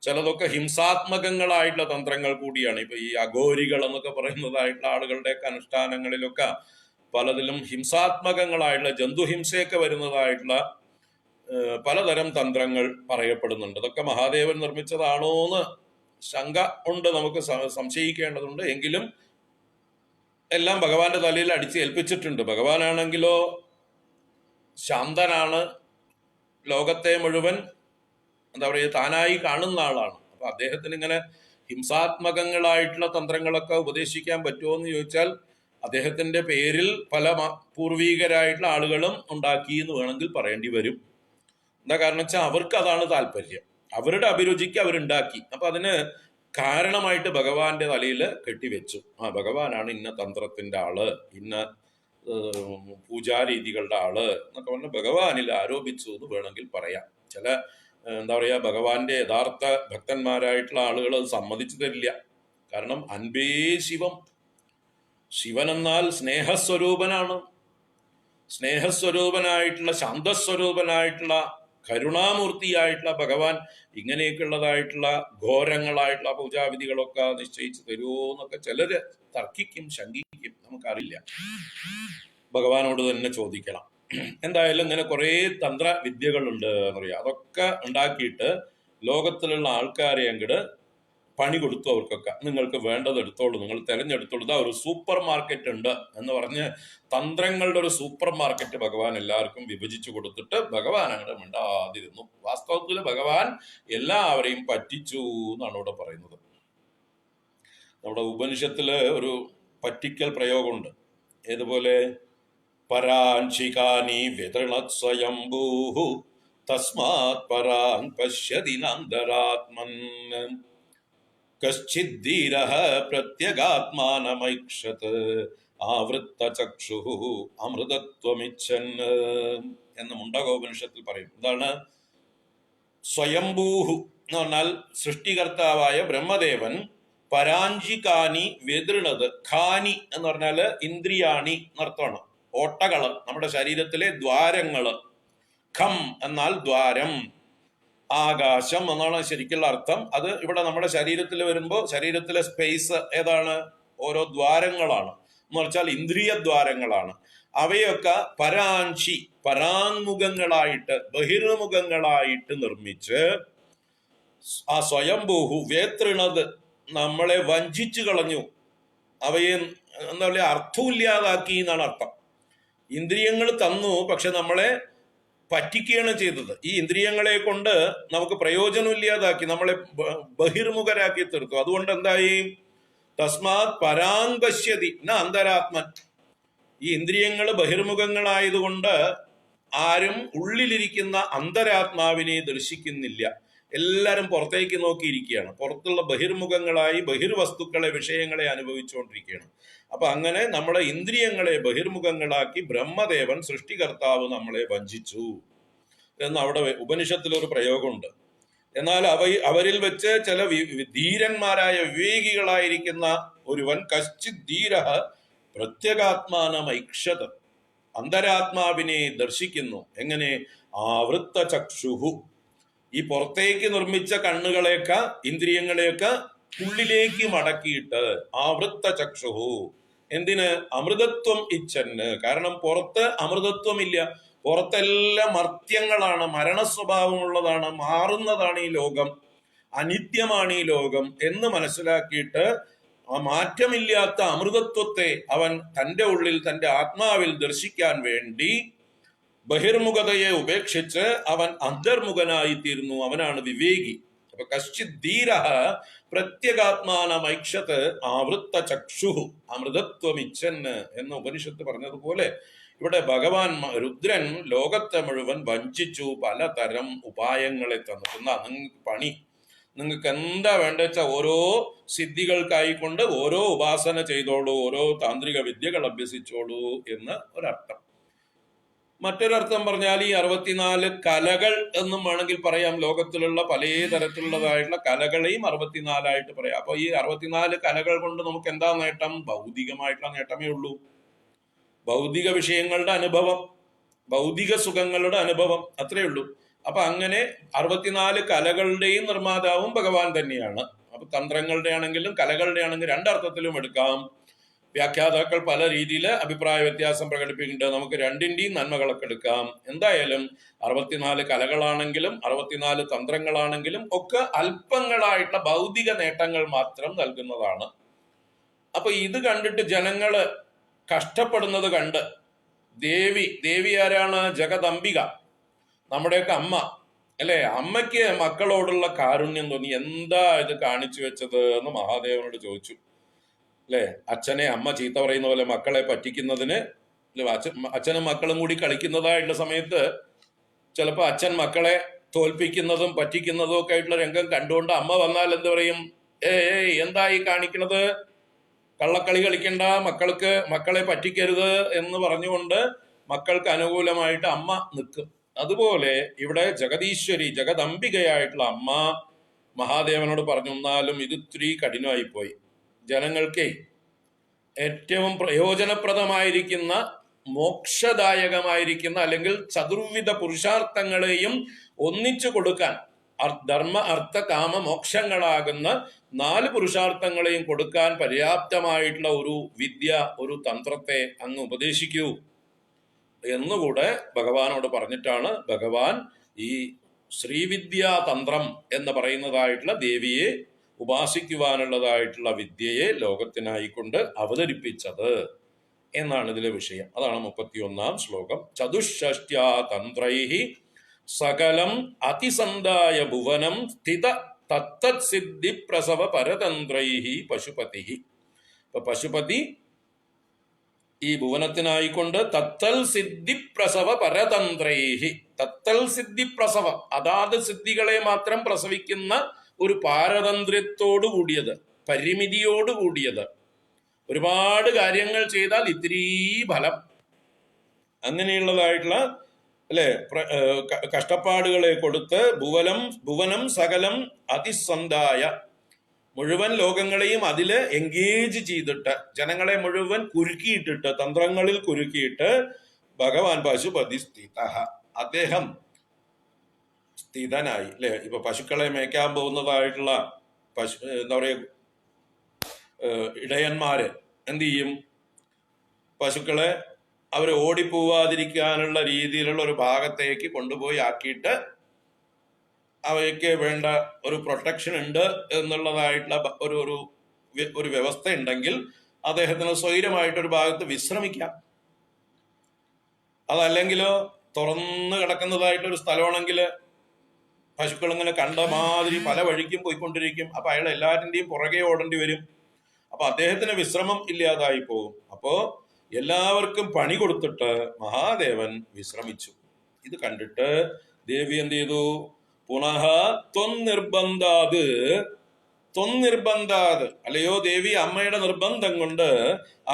ചിലതൊക്കെ ഹിംസാത്മകങ്ങളായിട്ടുള്ള തന്ത്രങ്ങൾ കൂടിയാണ്. ഇപ്പൊ ഈ അഘോരികൾ എന്നൊക്കെ പറയുന്നതായിട്ടുള്ള ആളുകളുടെയൊക്കെ അനുഷ്ഠാനങ്ങളിലൊക്കെ പലതിലും ഹിംസാത്മകങ്ങളായിട്ടുള്ള ജന്തുഹിംസയൊക്കെ വരുന്നതായിട്ടുള്ള പലതരം തന്ത്രങ്ങൾ പറയപ്പെടുന്നുണ്ട്. അതൊക്കെ മഹാദേവൻ നിർമ്മിച്ചതാണോ എന്ന് ശങ്ക ഉണ്ട്, നമുക്ക് സംശയിക്കേണ്ടതുണ്ട്. എങ്കിലും എല്ലാം ഭഗവാന്റെ തലയിൽ അടിച്ച് ഏൽപ്പിച്ചിട്ടുണ്ട്. ഭഗവാനാണെങ്കിലോ ശാന്തനാണ്, ലോകത്തെ മുഴുവൻ എന്താ പറയുക താനായി കാണുന്ന ആളാണ്. അപ്പൊ അദ്ദേഹത്തിന് ഇങ്ങനെ ഹിംസാത്മകങ്ങളായിട്ടുള്ള തന്ത്രങ്ങളൊക്കെ ഉപദേശിക്കാൻ പറ്റുമോ എന്ന് ചോദിച്ചാൽ അദ്ദേഹത്തിന്റെ പേരിൽ പല പൂർവീകരായിട്ടുള്ള ആളുകളും ഉണ്ടാക്കി എന്ന് വേണമെങ്കിൽ പറയേണ്ടി വരും. എന്താ കാരണം വെച്ചാൽ അവർക്ക് അതാണ് താല്പര്യം, അവരുടെ അഭിരുചിക്ക് അവരുണ്ടാക്കി. അപ്പൊ അതിന് കാരണമായിട്ട് ഭഗവാന്റെ തലയിൽ കെട്ടിവെച്ചു. ഭഗവാനാണ് ഇന്ന തന്ത്രത്തിന്റെ ആള്, ഇന്ന പൂജാരീതികളുടെ ആള് എന്നൊക്കെ പറഞ്ഞ് ഭഗവാനിൽ ആരോപിച്ചു എന്ന് വേണമെങ്കിൽ പറയാം. ചില എന്താ പറയാ ഭഗവാന്റെ യഥാർത്ഥ ഭക്തന്മാരായിട്ടുള്ള ആളുകൾ അത് സമ്മതിച്ചു തരില്ല. കാരണം അൻപേ ശിവം, ശിവൻ എന്നാൽ സ്നേഹസ്വരൂപനാണ്. സ്നേഹസ്വരൂപനായിട്ടുള്ള ശാന്തസ്വരൂപനായിട്ടുള്ള കരുണാമൂർത്തിയായിട്ടുള്ള ഭഗവാൻ ഇങ്ങനെയൊക്കെയുള്ളതായിട്ടുള്ള ഘോരങ്ങളായിട്ടുള്ള പൂജാവിധികളൊക്കെ നിശ്ചയിച്ചു തരുമോ എന്നൊക്കെ ചിലര് തർക്കിക്കും, ശങ്കിക്കും. നമുക്കറിയില്ല, ഭഗവാനോട് തന്നെ ചോദിക്കണം. എന്തായാലും ഇങ്ങനെ കുറെ തന്ത്ര വിദ്യകളുണ്ട് എന്നറിയാം. അതൊക്കെ ഉണ്ടാക്കിയിട്ട് ലോകത്തിലുള്ള ആൾക്കാരെ അങ്ങോട്ട് പണി കൊടുത്തു. അവർക്കൊക്കെ നിങ്ങൾക്ക് വേണ്ടത് എടുത്തോളൂ, നിങ്ങൾ തിരഞ്ഞെടുത്തോളൂ, ഇതാ ഒരു സൂപ്പർ മാർക്കറ്റ് ഉണ്ട് എന്ന് പറഞ്ഞ് തന്ത്രങ്ങളുടെ ഒരു സൂപ്പർ മാർക്കറ്റ് ഭഗവാൻ എല്ലാവർക്കും വിഭജിച്ചു കൊടുത്തിട്ട് ഭഗവാൻ അങ്ങോട്ട് മിണ്ടാതിരുന്നു. വാസ്തവത്തിൽ ഭഗവാൻ എല്ലാവരെയും പറ്റിച്ചു എന്നാണ് ഇവിടെ പറയുന്നത്. നമ്മുടെ ഉപനിഷത്തില് ഒരു പറ്റിക്കൽ പ്രയോഗമുണ്ട്. ഏതുപോലെ പരാൻഷികാനി വിതൃണത് സ്വയംഭൂഃ തസ്മാത് പരാൻ പശ്യതി നാന്തരാത്മൻ കശ്ചിദ്ധീരഃ പ്രത്യഗാത്മാനമൈക്ഷത് ആവൃത്ത ചക്ഷുഃ അമൃതത്വമിച്ഛൻ എന്ന് മുണ്ടകോപനിഷത്തിൽ പറയും. എന്താണ് സ്വയംഭൂഃ എന്ന് പറഞ്ഞാൽ സൃഷ്ടികർത്താവായ ബ്രഹ്മദേവൻ പരാഞ്ചികാനി വ്യതൃണത്, ഖാനി എന്ന് പറഞ്ഞാല് ഇന്ദ്രിയാണി എന്നർത്ഥമാണ്. ഓട്ടകള്, നമ്മുടെ ശരീരത്തിലെ ദ്വാരങ്ങള്. ഖം എന്നാൽ ദ്വാരം, ആകാശം എന്നാണ് ശരിക്കുള്ള അർത്ഥം. അത് ഇവിടെ നമ്മുടെ ശരീരത്തിൽ വരുമ്പോൾ ശരീരത്തിലെ സ്പേസ് ഏതാണ്? ഓരോ ദ്വാരങ്ങളാണ് എന്ന് വെച്ചാൽ ഇന്ദ്രിയ ദ്വാരങ്ങളാണ്. അവയൊക്കെ പരാഞ്ചി, പരാങ്മുഖങ്ങളായിട്ട് ബഹിർമുഖങ്ങളായിട്ട് നിർമ്മിച്ച് ആ സ്വയംഭൂഹു വേതൃണത് നമ്മളെ വഞ്ചിച്ചു കളഞ്ഞു, അവയെ എന്താ പറയുക അർത്ഥമില്ലാതാക്കി എന്നാണ് അർത്ഥം. ഇന്ദ്രിയങ്ങൾ തന്നു, പക്ഷെ നമ്മളെ പറ്റിക്കുകയാണ് ചെയ്തത്. ഈ ഇന്ദ്രിയങ്ങളെ കൊണ്ട് നമുക്ക് പ്രയോജനമില്ലാതാക്കി, നമ്മളെ ബഹിർമുഖരാക്കി തീർത്തു. അതുകൊണ്ട് എന്തായി? തസ്മാത് പരാൻ പശ്യതി ന അന്തരാത്മൻ. ഈ ഇന്ദ്രിയങ്ങൾ ബഹിർമുഖങ്ങളായതുകൊണ്ട് ആരും ഉള്ളിലിരിക്കുന്ന അന്തരാത്മാവിനെ ദർശിക്കുന്നില്ല. എല്ലാരും പുറത്തേക്ക് നോക്കിയിരിക്കുകയാണ്. പുറത്തുള്ള ബഹിർമുഖങ്ങളായി ബഹിർവസ്തുക്കളെ, വിഷയങ്ങളെ അനുഭവിച്ചുകൊണ്ടിരിക്കുകയാണ്. അപ്പൊ അങ്ങനെ നമ്മുടെ ഇന്ദ്രിയങ്ങളെ ബഹിർമുഖങ്ങളാക്കി ബ്രഹ്മദേവൻ സൃഷ്ടികർത്താവ് നമ്മളെ വഞ്ചിച്ചു എന്ന് അവിടെ ഉപനിഷത്തിലൊരു പ്രയോഗമുണ്ട്. എന്നാൽ അവരിൽ വെച്ച് ചില ധീരന്മാരായ വിവേകികളായിരിക്കുന്ന ഒരുവൻ കശ്ചിത് ധീരഃ പ്രത്യഗാത്മാനമൈക്ഷത്, അന്തരാത്മാവിനെ ദർശിക്കുന്നു. എങ്ങനെ? ആവൃത്ത ചക്ഷുഹു, ഈ പുറത്തേക്ക് നിർമ്മിച്ച കണ്ണുകളെയൊക്കെ ഇന്ദ്രിയങ്ങളെയൊക്കെ ഉള്ളിലേക്ക് മടക്കിയിട്ട് ആവൃത്ത ചക്ഷുഹു. എന്തിന്? അമൃതത്വം ഇച്ഛന്. കാരണം പുറത്ത് അമൃതത്വം ഇല്ല, പുറത്തെല്ലാം മർത്യങ്ങളാണ്, മരണസ്വഭാവമുള്ളതാണ്, മാറുന്നതാണ് ഈ ലോകം, അനിത്യമാണ് ഈ ലോകം എന്ന് മനസ്സിലാക്കിയിട്ട് ആ മാറ്റമില്ലാത്ത അമൃതത്വത്തെ അവൻ തൻ്റെ ഉള്ളിൽ, തൻ്റെ ആത്മാവിൽ ദർശിക്കാൻ വേണ്ടി ബഹിർമുഖതയെ ഉപേക്ഷിച്ച് അവൻ അന്തർമുഖനായിത്തീരുന്നു. അവനാണ് വിവേകി. അപ്പൊ കശ്ചിത് ധീര പ്രത്യേകാത്മാനമൈക്ഷത് ആവൃത്ത ചക്ഷുഹു അമൃതത്വമിച്ഛന് എന്ന് ഉപനിഷത്ത് പറഞ്ഞതുപോലെ ഇവിടെ ഭഗവാൻ രുദ്രൻ ലോകത്തെ മുഴുവൻ വഞ്ചിച്ചു. പലതരം ഉപായങ്ങളെ തന്നു. എന്നാ നിങ്ങൾക്ക് പണി, നിങ്ങൾക്ക് എന്താ വേണ്ട വെച്ചാൽ ഓരോ സിദ്ധികൾക്കായിക്കൊണ്ട് ഓരോ ഉപാസന ചെയ്തോളൂ, ഓരോ താന്ത്രിക വിദ്യകൾ അഭ്യസിച്ചോളൂ എന്ന് ഒരർത്ഥം. മറ്റൊരർത്ഥം പറഞ്ഞാൽ ഈ 64 കലകൾ എന്നും വേണമെങ്കിൽ പറയാം. ലോകത്തിലുള്ള പല തരത്തിലുള്ളതായിട്ടുള്ള കലകളെയും 64 പറയാം. അപ്പൊ ഈ 64 കലകൾ കൊണ്ട് നമുക്ക് എന്താ നേട്ടം? ഭൗതികമായിട്ടുള്ള നേട്ടമേ ഉള്ളൂ. ഭൗതിക വിഷയങ്ങളുടെ അനുഭവം, ഭൗതിക സുഖങ്ങളുടെ അനുഭവം, അത്രയേ ഉള്ളൂ. അപ്പൊ അങ്ങനെ 64 കലകളുടെയും നിർമ്മാതാവും ഭഗവാൻ തന്നെയാണ്. അപ്പൊ തന്ത്രങ്ങളുടെ ആണെങ്കിലും കലകളുടെ ആണെങ്കിലും രണ്ടർത്ഥത്തിലും എടുക്കാം. വ്യാഖ്യാതാക്കൾ പല രീതിയിൽ അഭിപ്രായ വ്യത്യാസം പ്രകടിപ്പിക്കുന്നുണ്ട്. നമുക്ക് രണ്ടിന്റെയും നന്മകളൊക്കെ എടുക്കാം. എന്തായാലും 64 കലകളാണെങ്കിലും 64 തന്ത്രങ്ങളാണെങ്കിലും ഒക്കെ അല്പങ്ങളായിട്ടുള്ള ഭൗതിക നേട്ടങ്ങൾ മാത്രം നൽകുന്നതാണ്. അപ്പൊ ഇത് കണ്ടിട്ട് ജനങ്ങള് കഷ്ടപ്പെടുന്നത് കണ്ട് ദേവി ആരാണ്? ജഗദംബിക, നമ്മുടെയൊക്കെ അമ്മ അല്ലെ? അമ്മയ്ക്ക് മക്കളോടുള്ള കാരുണ്യം തോന്നി. എന്താ ഇത് കാണിച്ചു വെച്ചത് എന്ന് മഹാദേവനോട് ചോദിച്ചു. അല്ലെ? അച്ഛനെ അമ്മ ചീത്ത പറയുന്ന പോലെ മക്കളെ പറ്റിക്കുന്നതിന്, അച്ഛനും മക്കളും കൂടി കളിക്കുന്നതായിട്ടുള്ള സമയത്ത് ചിലപ്പോൾ അച്ഛൻ മക്കളെ തോൽപ്പിക്കുന്നതും പറ്റിക്കുന്നതും ഒക്കെ ആയിട്ടുള്ള രംഗം കണ്ടുകൊണ്ട് അമ്മ വന്നാൽ എന്ത് പറയും? എന്താ ഈ കാണിക്കണത്? കള്ളക്കളി കളിക്കണ്ട, മക്കളെ പറ്റിക്കരുത് എന്ന് പറഞ്ഞുകൊണ്ട് മക്കൾക്ക് അനുകൂലമായിട്ട് അമ്മ നിൽക്കും. അതുപോലെ ഇവിടെ ജഗദീശ്വരി, ജഗദംബികയായിട്ടുള്ള അമ്മ മഹാദേവനോട് പറഞ്ഞു, എന്നാലും ഇത് ഇത്തിരി കഠിനമായി പോയി. ജനങ്ങൾക്ക് ഏറ്റവും പ്രയോജനപ്രദമായിരിക്കുന്ന, മോക്ഷദായകമായിരിക്കുന്ന അല്ലെങ്കിൽ ചതുർവിധ പുരുഷാർത്ഥങ്ങളെയും ഒന്നിച്ചു കൊടുക്കാൻ, ധർമ്മ അർത്ഥ കാമ മോക്ഷങ്ങളാകുന്ന 4 പുരുഷാർത്ഥങ്ങളെയും കൊടുക്കാൻ പര്യാപ്തമായിട്ടുള്ള ഒരു വിദ്യ, ഒരു തന്ത്രത്തെ അങ്ങ് ഉപദേശിക്കൂ എന്നുകൂടെ ഭഗവാനോട് പറഞ്ഞിട്ടാണ് ഭഗവാൻ ഈ ശ്രീവിദ്യാ തന്ത്രം എന്ന് പറയുന്നതായിട്ടുള്ള ദേവിയെ ഉപാസിക്കുവാനുള്ളതായിട്ടുള്ള വിദ്യയെ ലോകത്തിനായിക്കൊണ്ട് അവതരിപ്പിച്ചത് എന്നാണ് ഇതിലെ വിഷയം. അതാണ് 31-ാം ശ്ലോകം. ചതുഷ്ഷ്ട്യാ തന്ത്രൈഹി സകലം അതിസന്ധായ ഭുവനം സ്ഥിത തത്തത് സിദ്ധി പ്രസവ പരതന്ത്രൈഹി പശുപതി. ഇപ്പൊ പശുപതി ഈ ഭുവനത്തിനായിക്കൊണ്ട് തത്തൽ സിദ്ധി പ്രസവ പരതന്ത്രൈഹി, തത്തൽ സിദ്ധി പ്രസവ, അതാത് സിദ്ധികളെ മാത്രം പ്രസവിക്കുന്ന ഒരു പാരതന്ത്ര്യത്തോടു കൂടിയത്, പരിമിതിയോട് കൂടിയത്. ഒരുപാട് കാര്യങ്ങൾ ചെയ്താൽ ഇത്തിരി ഫലം, അങ്ങനെയുള്ളതായിട്ടുള്ള അല്ലെ കഷ്ടപ്പാടുകളെ കൊടുത്ത് ഭുവനം സകലം അതിസന്ധായ, മുഴുവൻ ലോകങ്ങളെയും അതില് എൻഗേജ് ചെയ്തിട്ട്, ജനങ്ങളെ മുഴുവൻ കുരുക്കിയിട്ടിട്ട്, തന്ത്രങ്ങളിൽ കുരുക്കിയിട്ട് ഭഗവാൻ പശുപതി സ്ഥിത, അദ്ദേഹം സ്ഥിതനായി. അല്ലെ? ഇപ്പൊ പശുക്കളെ മേയ്ക്കാൻ പോകുന്നതായിട്ടുള്ള എന്താ പറയുക, ഇടയന്മാര് എന്ത് ചെയ്യും? പശുക്കളെ അവർ ഓടിപ്പോവാതിരിക്കാനുള്ള രീതിയിലുള്ള ഒരു ഭാഗത്തേക്ക് കൊണ്ടുപോയി ആക്കിയിട്ട് അവയ്ക്ക് വേണ്ട ഒരു പ്രൊട്ടക്ഷൻ ഉണ്ട് എന്നുള്ളതായിട്ടുള്ള ഒരു വ്യവസ്ഥ ഉണ്ടെങ്കിൽ അദ്ദേഹത്തിന് സ്വൈരമായിട്ടൊരു ഭാഗത്ത് വിശ്രമിക്കാം. അതല്ലെങ്കിലോ തുറന്നു കിടക്കുന്നതായിട്ടൊരു സ്ഥലമാണെങ്കിൽ പശുക്കൾ ഇങ്ങനെ കണ്ട മാതിരി പല വഴിക്കും പോയിക്കൊണ്ടിരിക്കും. അപ്പൊ അയാൾ എല്ലാവരുടെയും പുറകെ ഓടേണ്ടി വരും. അപ്പൊ അദ്ദേഹത്തിന് വിശ്രമം ഇല്ലാതായി പോകും. അപ്പോ എല്ലാവർക്കും പണി കൊടുത്തിട്ട് മഹാദേവൻ വിശ്രമിച്ചു. ഇത് കണ്ടിട്ട് ദേവി എന്ത് ചെയ്തു? പുനഃ ത്വന്നിർബന്ധാത്, അല്ലയോ ദേവി, അമ്മയുടെ നിർബന്ധം കൊണ്ട്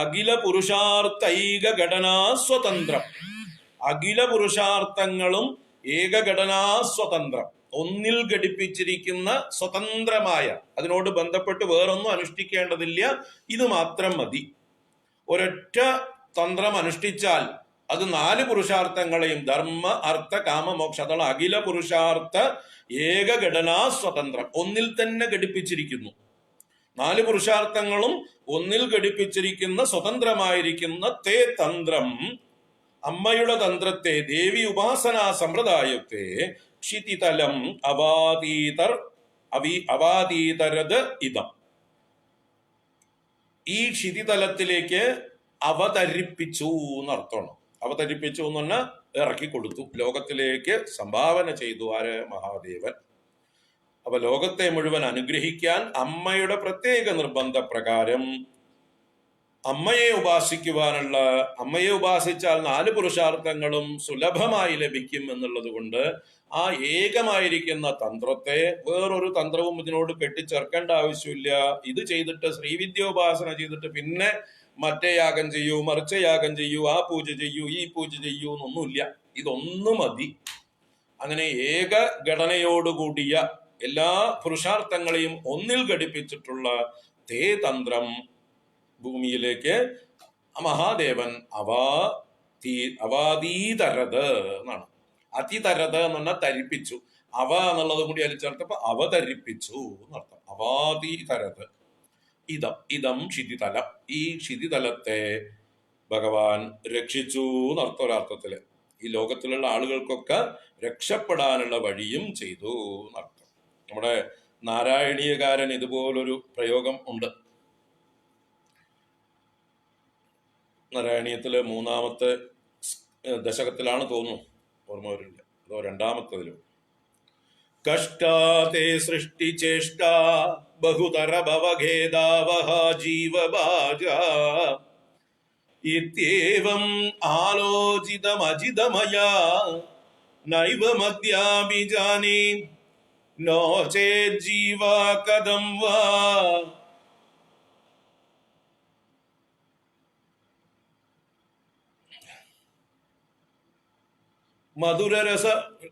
അഖില പുരുഷാർത്ഥൈക ഘടനാ സ്വതന്ത്രം, അഖില പുരുഷാർത്ഥങ്ങളും ഏകഘടനാ സ്വതന്ത്രം, ഒന്നിൽ ഘടിപ്പിച്ചിരിക്കുന്ന സ്വതന്ത്രമായ, അതിനോട് ബന്ധപ്പെട്ട് വേറൊന്നും അനുഷ്ഠിക്കേണ്ടതില്ല, ഇത് മാത്രം മതി. ഒരൊറ്റ തന്ത്രം അനുഷ്ഠിച്ചാൽ അത് 4 പുരുഷാർത്ഥങ്ങളെയും ധർമ്മ അർത്ഥ കാമ മോക്ഷ, അതാണ് അഖില പുരുഷാർത്ഥ ഏകഘടനാ സ്വതന്ത്രം, ഒന്നിൽ തന്നെ ഘടിപ്പിച്ചിരിക്കുന്നു. 4 പുരുഷാർത്ഥങ്ങളും ഒന്നിൽ ഘടിപ്പിച്ചിരിക്കുന്ന സ്വതന്ത്രമായിരിക്കുന്ന തേ തന്ത്രം, അമ്മയുടെ തന്ത്രത്തെ, ദേവി ഉപാസനാ സമ്പ്രദായത്തെ ക്ഷിതിതലം അവാതീതരത് ഇതം, ഈ ക്ഷിതിതലത്തിലേക്ക് അവതരിപ്പിച്ചു എന്നർത്ഥമാണ്. അവതരിപ്പിച്ചു എന്ന് പറഞ്ഞാൽ ഇറക്കി കൊടുത്തു, ലോകത്തിലേക്ക് സംഭാവന ചെയ്തു. ആര്? മഹാദേവൻ. അപ്പൊ ലോകത്തെ മുഴുവൻ അനുഗ്രഹിക്കാൻ അമ്മയുടെ പ്രത്യേക നിർബന്ധപ്രകാരം അമ്മയെ ഉപാസിക്കുവാനുള്ള, അമ്മയെ ഉപാസിച്ചാൽ 4 പുരുഷാർത്ഥങ്ങളും സുലഭമായി ലഭിക്കും എന്നുള്ളത് കൊണ്ട് ആ ഏകമായിരിക്കുന്ന തന്ത്രത്തെ വേറൊരു തന്ത്രവും ഇതിനോട് കെട്ടിച്ചേർക്കേണ്ട ആവശ്യമില്ല. ഇത് ചെയ്തിട്ട് ശ്രീവിദ്യോപാസന ചെയ്തിട്ട് പിന്നെ മറ്റേ യാഗം ചെയ്യൂ, മറിച്ച യാഗം ചെയ്യൂ, ആ പൂജ ചെയ്യൂ, ഈ പൂജ ചെയ്യൂ എന്നൊന്നുമില്ല. ഇതൊന്നു മതി. അങ്ങനെ ഏക ഘടനയോടുകൂടിയ എല്ലാ പുരുഷാർത്ഥങ്ങളെയും ഒന്നിൽ ഘടിപ്പിച്ചിട്ടുള്ള തേ തന്ത്രം ഭൂമിയിലേക്ക് മഹാദേവൻ അവാതീതരത് എന്നാണ്. അതിതരത് എന്ന് പറഞ്ഞാൽ തരിപ്പിച്ചു. അവ എന്നുള്ളത് കൂടി അതിൽ ചേർത്തപ്പോ അവതരിപ്പിച്ചു എന്നർത്ഥം. അവാതീതരത് ഇതം ക്ഷിതിതലം. ഈ ക്ഷിതിതലത്തെ ഭഗവാൻ രക്ഷിച്ചു എന്നർത്ഥം. ഒരർത്ഥത്തില് ഈ ലോകത്തിലുള്ള ആളുകൾക്കൊക്കെ രക്ഷപ്പെടാനുള്ള വഴിയും ചെയ്തു എന്നർത്ഥം. നമ്മുടെ നാരായണീയകാരൻ ഇതുപോലൊരു പ്രയോഗം ഉണ്ട്. നാരായണീയത്തില് 3-ാമത്തെ ദശകത്തിലാണ് തോന്നുന്നു, ഓർമ്മ വരില്ല, അതോ 2-ാമത്തതിലും. കഷ്ടാതേ സൃഷ്ടിചേഷ്ട ബഹുതര ഭവഖേദാവഹ ജീവഭാജ ഇത്യേവം ആലോചിതമജിതമയാ നൈവ മദ്യാഭിജാനേ നോ ചേജ്ജീവാ കഥം വാ.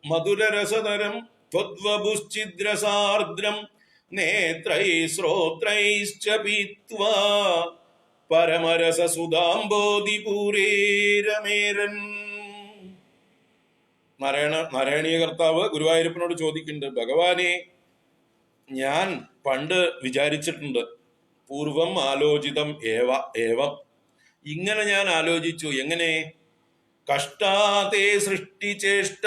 മധുരരസതരം ത്വദ്വപുശ്ചിദ്രസാർദ്രം നേത്രൈ ശ്രോത്രൈശ്ച പീത്വാ പരമരസസുധാംബോധിപൂരേരമേരൻ. നാരായണീയ കർത്താവ് ഗുരുവായൂരപ്പനോട് ചോദിക്കുന്നുണ്ട്, ഭഗവാനെ, ഞാൻ പണ്ട് വിചാരിച്ചിട്ടുണ്ട്, പൂർവം ആലോചിതം ഏവം, ഇങ്ങനെ ഞാൻ ആലോചിച്ചു. എങ്ങനെ? കഷ്ടാതേ സൃഷ്ടിചേഷ്ട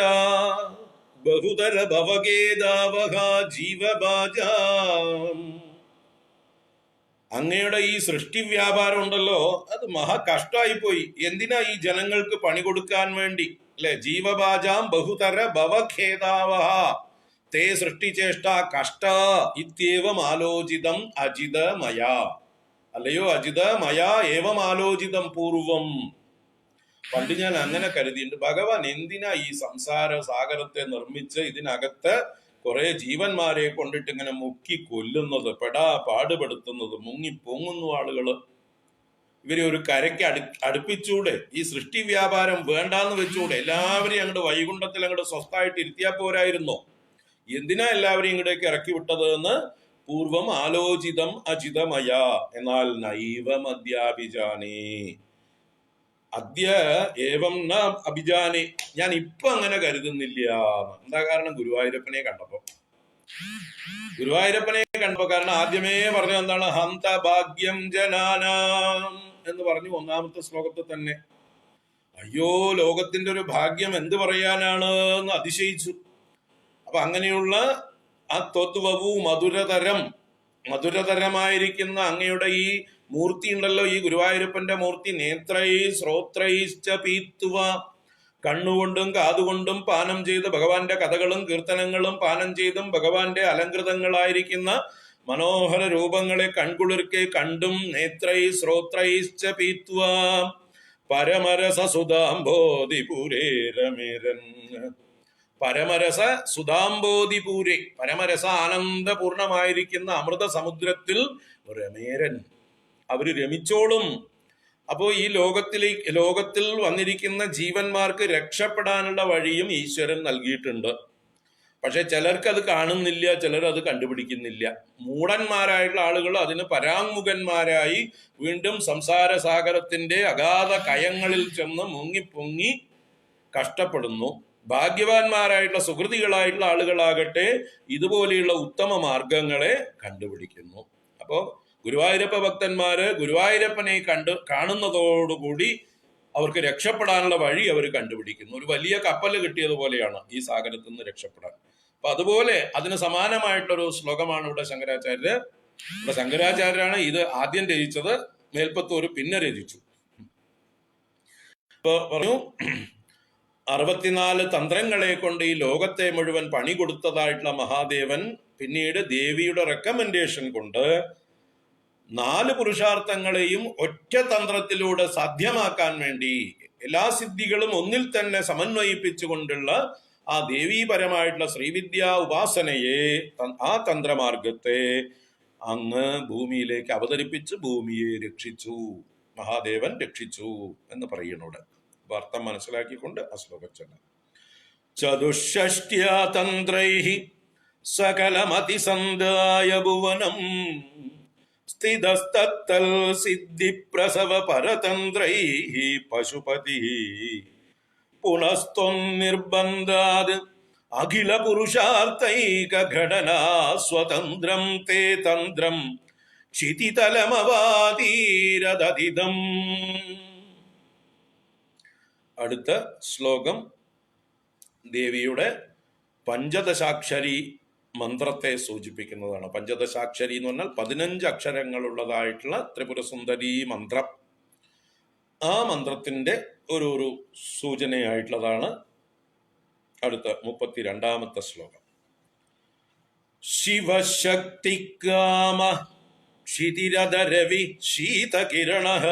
ബഹുതര ഭവഖേദാവഹ ജീവഭാജ. അങ്ങയുടെ ഈ സൃഷ്ടി വ്യാപാരം ഉണ്ടല്ലോ, അത് മഹാകഷ്ടമായി പോയി. എന്തിനാ ഈ ജനങ്ങൾക്ക് പണി കൊടുക്കാൻ വേണ്ടി, അല്ലെ? ജീവഭാജാം ബഹുതര ഭവഖേദാവഹ തേ സൃഷ്ടിചേഷ്ട കഷ്ട ഇത്യേവം ആലോചിതം അജിത മയാ. അല്ലയോ അജിത മയാ ഏവം ആലോചിതം പൂർവം. പണ്ട് ഞാൻ അങ്ങനെ കരുതിയിട്ടുണ്ട്. ഭഗവാൻ എന്തിനാ ഈ സംസാര സാഗരത്തെ നിർമ്മിച്ച് ഇതിനകത്ത് കുറെ ജീവന്മാരെ കൊണ്ടിട്ട് ഇങ്ങനെ മുക്കി കൊല്ലുന്നത്, പാടുപെടുത്തുന്നത്, മുങ്ങി പൊങ്ങുന്നു ആളുകള്? ഇവരെ ഒരു കരയ്ക്ക് അടുപ്പിച്ചൂടെ? ഈ സൃഷ്ടി വ്യാപാരം വേണ്ടാന്ന് വെച്ചൂടെ? എല്ലാവരെയും അങ്ങോട്ട് വൈകുണ്ഠത്തിൽ അങ്ങോട്ട് സ്വസ്ഥായിട്ട് ഇരുത്തിയാ പോരായിരുന്നോ? എന്തിനാ എല്ലാവരെയും ഇങ്ങോട്ടേക്ക് ഇറക്കി വിട്ടത് എന്ന് പൂർവം ആലോചിതം അജിതമയ. എന്നാൽ നൈവ മദ്യാഭിജാനേ, അദ്യ ഏവം ന അഭിജാനെ, ഞാൻ ഇപ്പൊ അങ്ങനെ കരുതുന്നില്ല. എന്താ കാരണം? ഗുരുവായൂരപ്പനെ കണ്ടപ്പോ കാരണം ആദ്യമേ പറഞ്ഞു എന്താണ്? ഹന്ത ഭാഗ്യം ജനാനാം എന്ന് പറഞ്ഞു 1-ാമത്തെ ശ്ലോകത്തിൽ തന്നെ. അയ്യോ, ലോകത്തിന്റെ ഒരു ഭാഗ്യം എന്ത് പറയാനാണ് എന്ന് അതിശയിച്ചു. അപ്പൊ അങ്ങനെയുള്ള ആ ത്വദ്വപു മധുരതരമായിരിക്കുന്ന അങ്ങയുടെ ഈ മൂർത്തി ഉണ്ടല്ലോ, ഈ ഗുരുവായൂരപ്പന്റെ മൂർത്തി, നേത്രൈ ശ്രോത്രൈശ്ച പീത്വ, കണ്ണുകൊണ്ടും കാതുകൊണ്ടും പാനം ചെയ്ത് ഭഗവാന്റെ കഥകളും കീർത്തനങ്ങളും പാനം ചെയ്തും ഭഗവാന്റെ അലങ്കൃതങ്ങളായിരിക്കുന്ന മനോഹര രൂപങ്ങളെ കൺകുളിർക്കെ കണ്ടും നേത്രൈ ശ്രോത്രൈശ്ച പീത്വ പരമരസ സുധാംബോധിപൂരേരമേരൻ. പരമരസ സുധാംബോധിപൂരെ, പരമരസ ആനന്ദപൂർണമായിരിക്കുന്ന അമൃത സമുദ്രത്തിൽ രമേരൻ, അവര് രമിച്ചോളും. അപ്പോ ഈ ലോകത്തിൽ വന്നിരിക്കുന്ന ജീവന്മാർക്ക് രക്ഷപ്പെടാനുള്ള വഴിയും ഈശ്വരൻ നൽകിയിട്ടുണ്ട്. പക്ഷെ ചിലർക്ക് അത് കാണുന്നില്ല, ചിലർ അത് കണ്ടുപിടിക്കുന്നില്ല. മൂഢന്മാരായിട്ടുള്ള ആളുകൾ അതിന് പരാങ്മുഖന്മാരായി വീണ്ടും സംസാര സാഗരത്തിന്റെ അഗാധ കയങ്ങളിൽ ചെന്ന് മുങ്ങിപ്പൊങ്ങി കഷ്ടപ്പെടുന്നു. ഭാഗ്യവാന്മാരായിട്ടുള്ള സുഹൃതികളായിട്ടുള്ള ആളുകളാകട്ടെ ഇതുപോലെയുള്ള ഉത്തമ മാർഗങ്ങളെ കണ്ടുപിടിക്കുന്നു. അപ്പോ ഗുരുവായൂരപ്പ ഭക്തന്മാര് ഗുരുവായൂരപ്പനെ കാണുന്നതോടുകൂടി അവർക്ക് രക്ഷപ്പെടാനുള്ള വഴി അവർ കണ്ടുപിടിക്കുന്നു. ഒരു വലിയ കപ്പല് കിട്ടിയതുപോലെയാണ് ഈ സാഗരത്തിൽ നിന്ന് രക്ഷപ്പെടാൻ. അപ്പൊ അതുപോലെ അതിന് സമാനമായിട്ടൊരു ശ്ലോകമാണ് ഇവിടെ ശങ്കരാചാര്യരാണ് ഇത് ആദ്യം രചിച്ചത്. മേൽപ്പത്തൂർ പിന്നെ രചിച്ചു. ഇപ്പൊ പറഞ്ഞു 64 തന്ത്രങ്ങളെ കൊണ്ട് ഈ ലോകത്തെ മുഴുവൻ പണി കൊടുത്തതായിട്ടുള്ള മഹാദേവൻ പിന്നീട് ദേവിയുടെ റെക്കമെൻഡേഷൻ കൊണ്ട് 4 പുരുഷാർത്ഥങ്ങളെയും ഒറ്റ തന്ത്രത്തിലൂടെ സാധ്യമാക്കാൻ വേണ്ടി എല്ലാ സിദ്ധികളും ഒന്നിൽ തന്നെ സമന്വയിപ്പിച്ചുകൊണ്ടുള്ള ആ ദേവീപരമായിട്ടുള്ള ശ്രീവിദ്യാ ഉപാസനയെ, ആ തന്ത്രമാർഗത്തെ അങ്ങ് ഭൂമിയിലേക്ക് അവതരിപ്പിച്ച് ഭൂമിയെ രക്ഷിച്ചു, മഹാദേവൻ രക്ഷിച്ചു എന്ന് പറയുന്നുണ്ട്. അർത്ഥം മനസ്സിലാക്കിക്കൊണ്ട് ആ ശ്ലോകം ചൊല്ലാം. ചതുഷ്ഷ്ട്യാ തന്ത്രൈഃ സകലമതിസന്ധായ ഭുവനം സ്ഥിതസ്തത്തൽ സിദ്ധിപ്രസവ പരതന്ത്രൈഃ പശുപതിഃ പുനസ്ത്വന്നിർബന്ധാത് അഖില പുരുഷാർത്ഥൈക ഘടനാ സ്വതന്ത്രം തേ തന്ത്രം ക്ഷിതിതലമവാതീരദതിദം. അടുത്ത ശ്ലോകം ദേവിയുടെ പഞ്ചദശാക്ഷരി മന്ത്രത്തെ സൂചിപ്പിക്കുന്നതാണ്. പഞ്ചദശാക്ഷരി എന്ന് പറഞ്ഞാൽ 15 അക്ഷരങ്ങളുള്ളതായിട്ടുള്ള ത്രിപുരസുന്ദരി മന്ത്രം. ആ മന്ത്രത്തിന്റെ ഒരു സൂചനയായിട്ടുള്ളതാണ് അടുത്ത 32ാമത്തെ ശ്ലോകം. ശിവശക്തികാമ ക്ഷിതിരദരവി ശീതകിരണഃ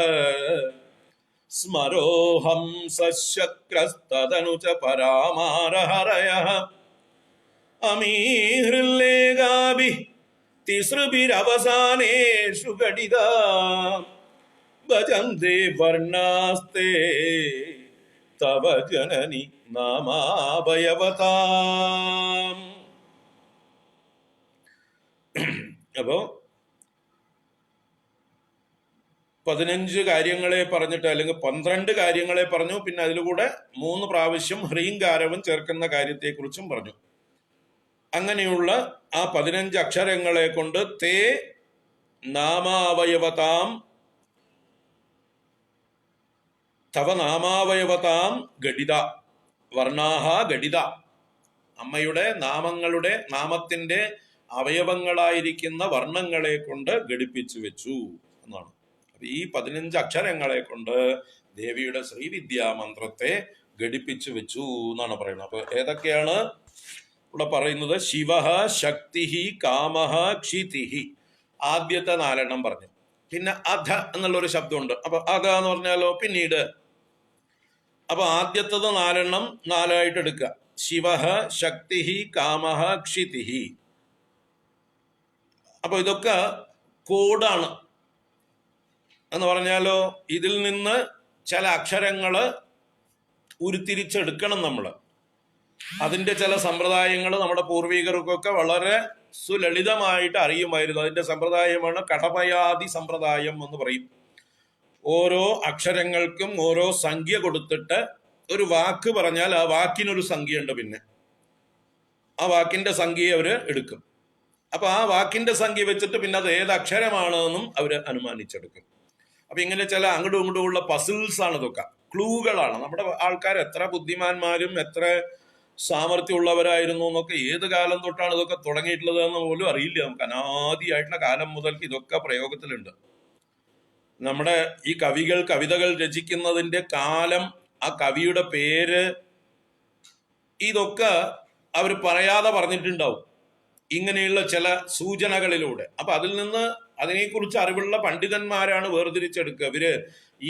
സ്മരോഹം സശക്രസ്തദനുച പരാമാരഹരയഃ അമീഹൃല്ലേഖാഭിഃ തിസൃഭിരവസാനേഷു ഘടിതാ ഭജന്തേ വർണ്ണാസ്തേ തവ ജനനി നാമാഭയവതാം. അപ്പോ 15 കാര്യങ്ങളെ പറഞ്ഞിട്ട്, അല്ലെങ്കിൽ 12 കാര്യങ്ങളെ പറഞ്ഞു. പിന്നെ അതിലൂടെ 3 പ്രാവശ്യം ഹ്രീങ്കാരവും ചേർക്കുന്ന കാര്യത്തെക്കുറിച്ചും പറഞ്ഞു. അങ്ങനെയുള്ള ആ 15 അക്ഷരങ്ങളെ കൊണ്ട് തേ നാമാവയവതാം തവ നാമാവയവതാം ഗഡിത വർണ്ണാഹ ഗഡിത, അമ്മയുടെ നാമത്തിന്റെ അവയവങ്ങളായിരിക്കുന്ന വർണ്ണങ്ങളെ കൊണ്ട് ഘടിപ്പിച്ചു വെച്ചു എന്നാണ്. അപ്പൊ ഈ 15 അക്ഷരങ്ങളെ കൊണ്ട് ദേവിയുടെ ശ്രീവിദ്യാ മന്ത്രത്തെ ഘടിപ്പിച്ചു വെച്ചു എന്നാണ് പറയുന്നത്. അപ്പൊ ഏതൊക്കെയാണ് ഇവിടെ പറയുന്നത്? ശിവഃ, ശക്തിഃ, കാമഃ, ക്ഷിതിഃ. ആദ്യത്തെ 4 പറഞ്ഞു. പിന്നെ അധ എന്നുള്ളൊരു ശബ്ദമുണ്ട്. അപ്പൊ അധ എന്ന് പറഞ്ഞാലോ പിന്നീട്. അപ്പൊ ആദ്യത്തത് 4 ആയിട്ട് എടുക്കുക. ശിവഃ, ശക്തിഃ, കാമഃ, ക്ഷിതിഃ. അപ്പൊ ഇതൊക്കെ കോഡാണ് എന്ന് പറഞ്ഞാലോ, ഇതിൽ നിന്ന് ചില അക്ഷരങ്ങള് ഉരുത്തിരിച്ചെടുക്കണം നമ്മൾ. അതിന്റെ ചില സമ്പ്രദായങ്ങൾ നമ്മുടെ പൂർവികർക്കൊക്കെ വളരെ സുലളിതമായിട്ട് അറിയുമായിരുന്നു. അതിന്റെ സമ്പ്രദായമാണ് കടപയാതി സമ്പ്രദായം എന്ന് പറയും. ഓരോ അക്ഷരങ്ങൾക്കും ഓരോ സംഖ്യ കൊടുത്തിട്ട് ഒരു വാക്ക് പറഞ്ഞാൽ ആ വാക്കിനൊരു സംഖ്യയുണ്ട്. പിന്നെ ആ വാക്കിന്റെ സംഖ്യ അവര് എടുക്കും. അപ്പൊ ആ വാക്കിന്റെ സംഖ്യ വെച്ചിട്ട് പിന്നെ അത് ഏത് അക്ഷരമാണെന്നും അവര് അനുമാനിച്ചെടുക്കും. അപ്പൊ ഇങ്ങനെ ചില അങ്ങോട്ടും ഇങ്ങോട്ടും ഉള്ള പസിൽസ് ആണ് ഇതൊക്കെ, ക്ലൂകളാണ്. നമ്മുടെ ആൾക്കാർ എത്ര ബുദ്ധിമാന്മാരും എത്ര സാമർഥ്യമുള്ളവരായിരുന്നു എന്നൊക്കെ, ഏത് കാലം തൊട്ടാണ് ഇതൊക്കെ തുടങ്ങിയിട്ടുള്ളത് എന്ന് പോലും അറിയില്ല നമുക്ക്. അനാദിയായിട്ടുള്ള കാലം മുതൽക്ക് ഇതൊക്കെ പ്രയോഗത്തിലുണ്ട്. നമ്മുടെ ഈ കവിതകൾ രചിക്കുന്നതിന്റെ കാലം, ആ കവിയുടെ പേര്, ഇതൊക്കെ അവർ പറയാതെ പറഞ്ഞിട്ടുണ്ടാവും ഇങ്ങനെയുള്ള ചില സൂചനകളിലൂടെ. അപ്പൊ അതിൽ നിന്ന് അതിനെക്കുറിച്ച് അറിവുള്ള പണ്ഡിതന്മാരാണ് വേർതിരിച്ചെടുക്കുക. ഇവര്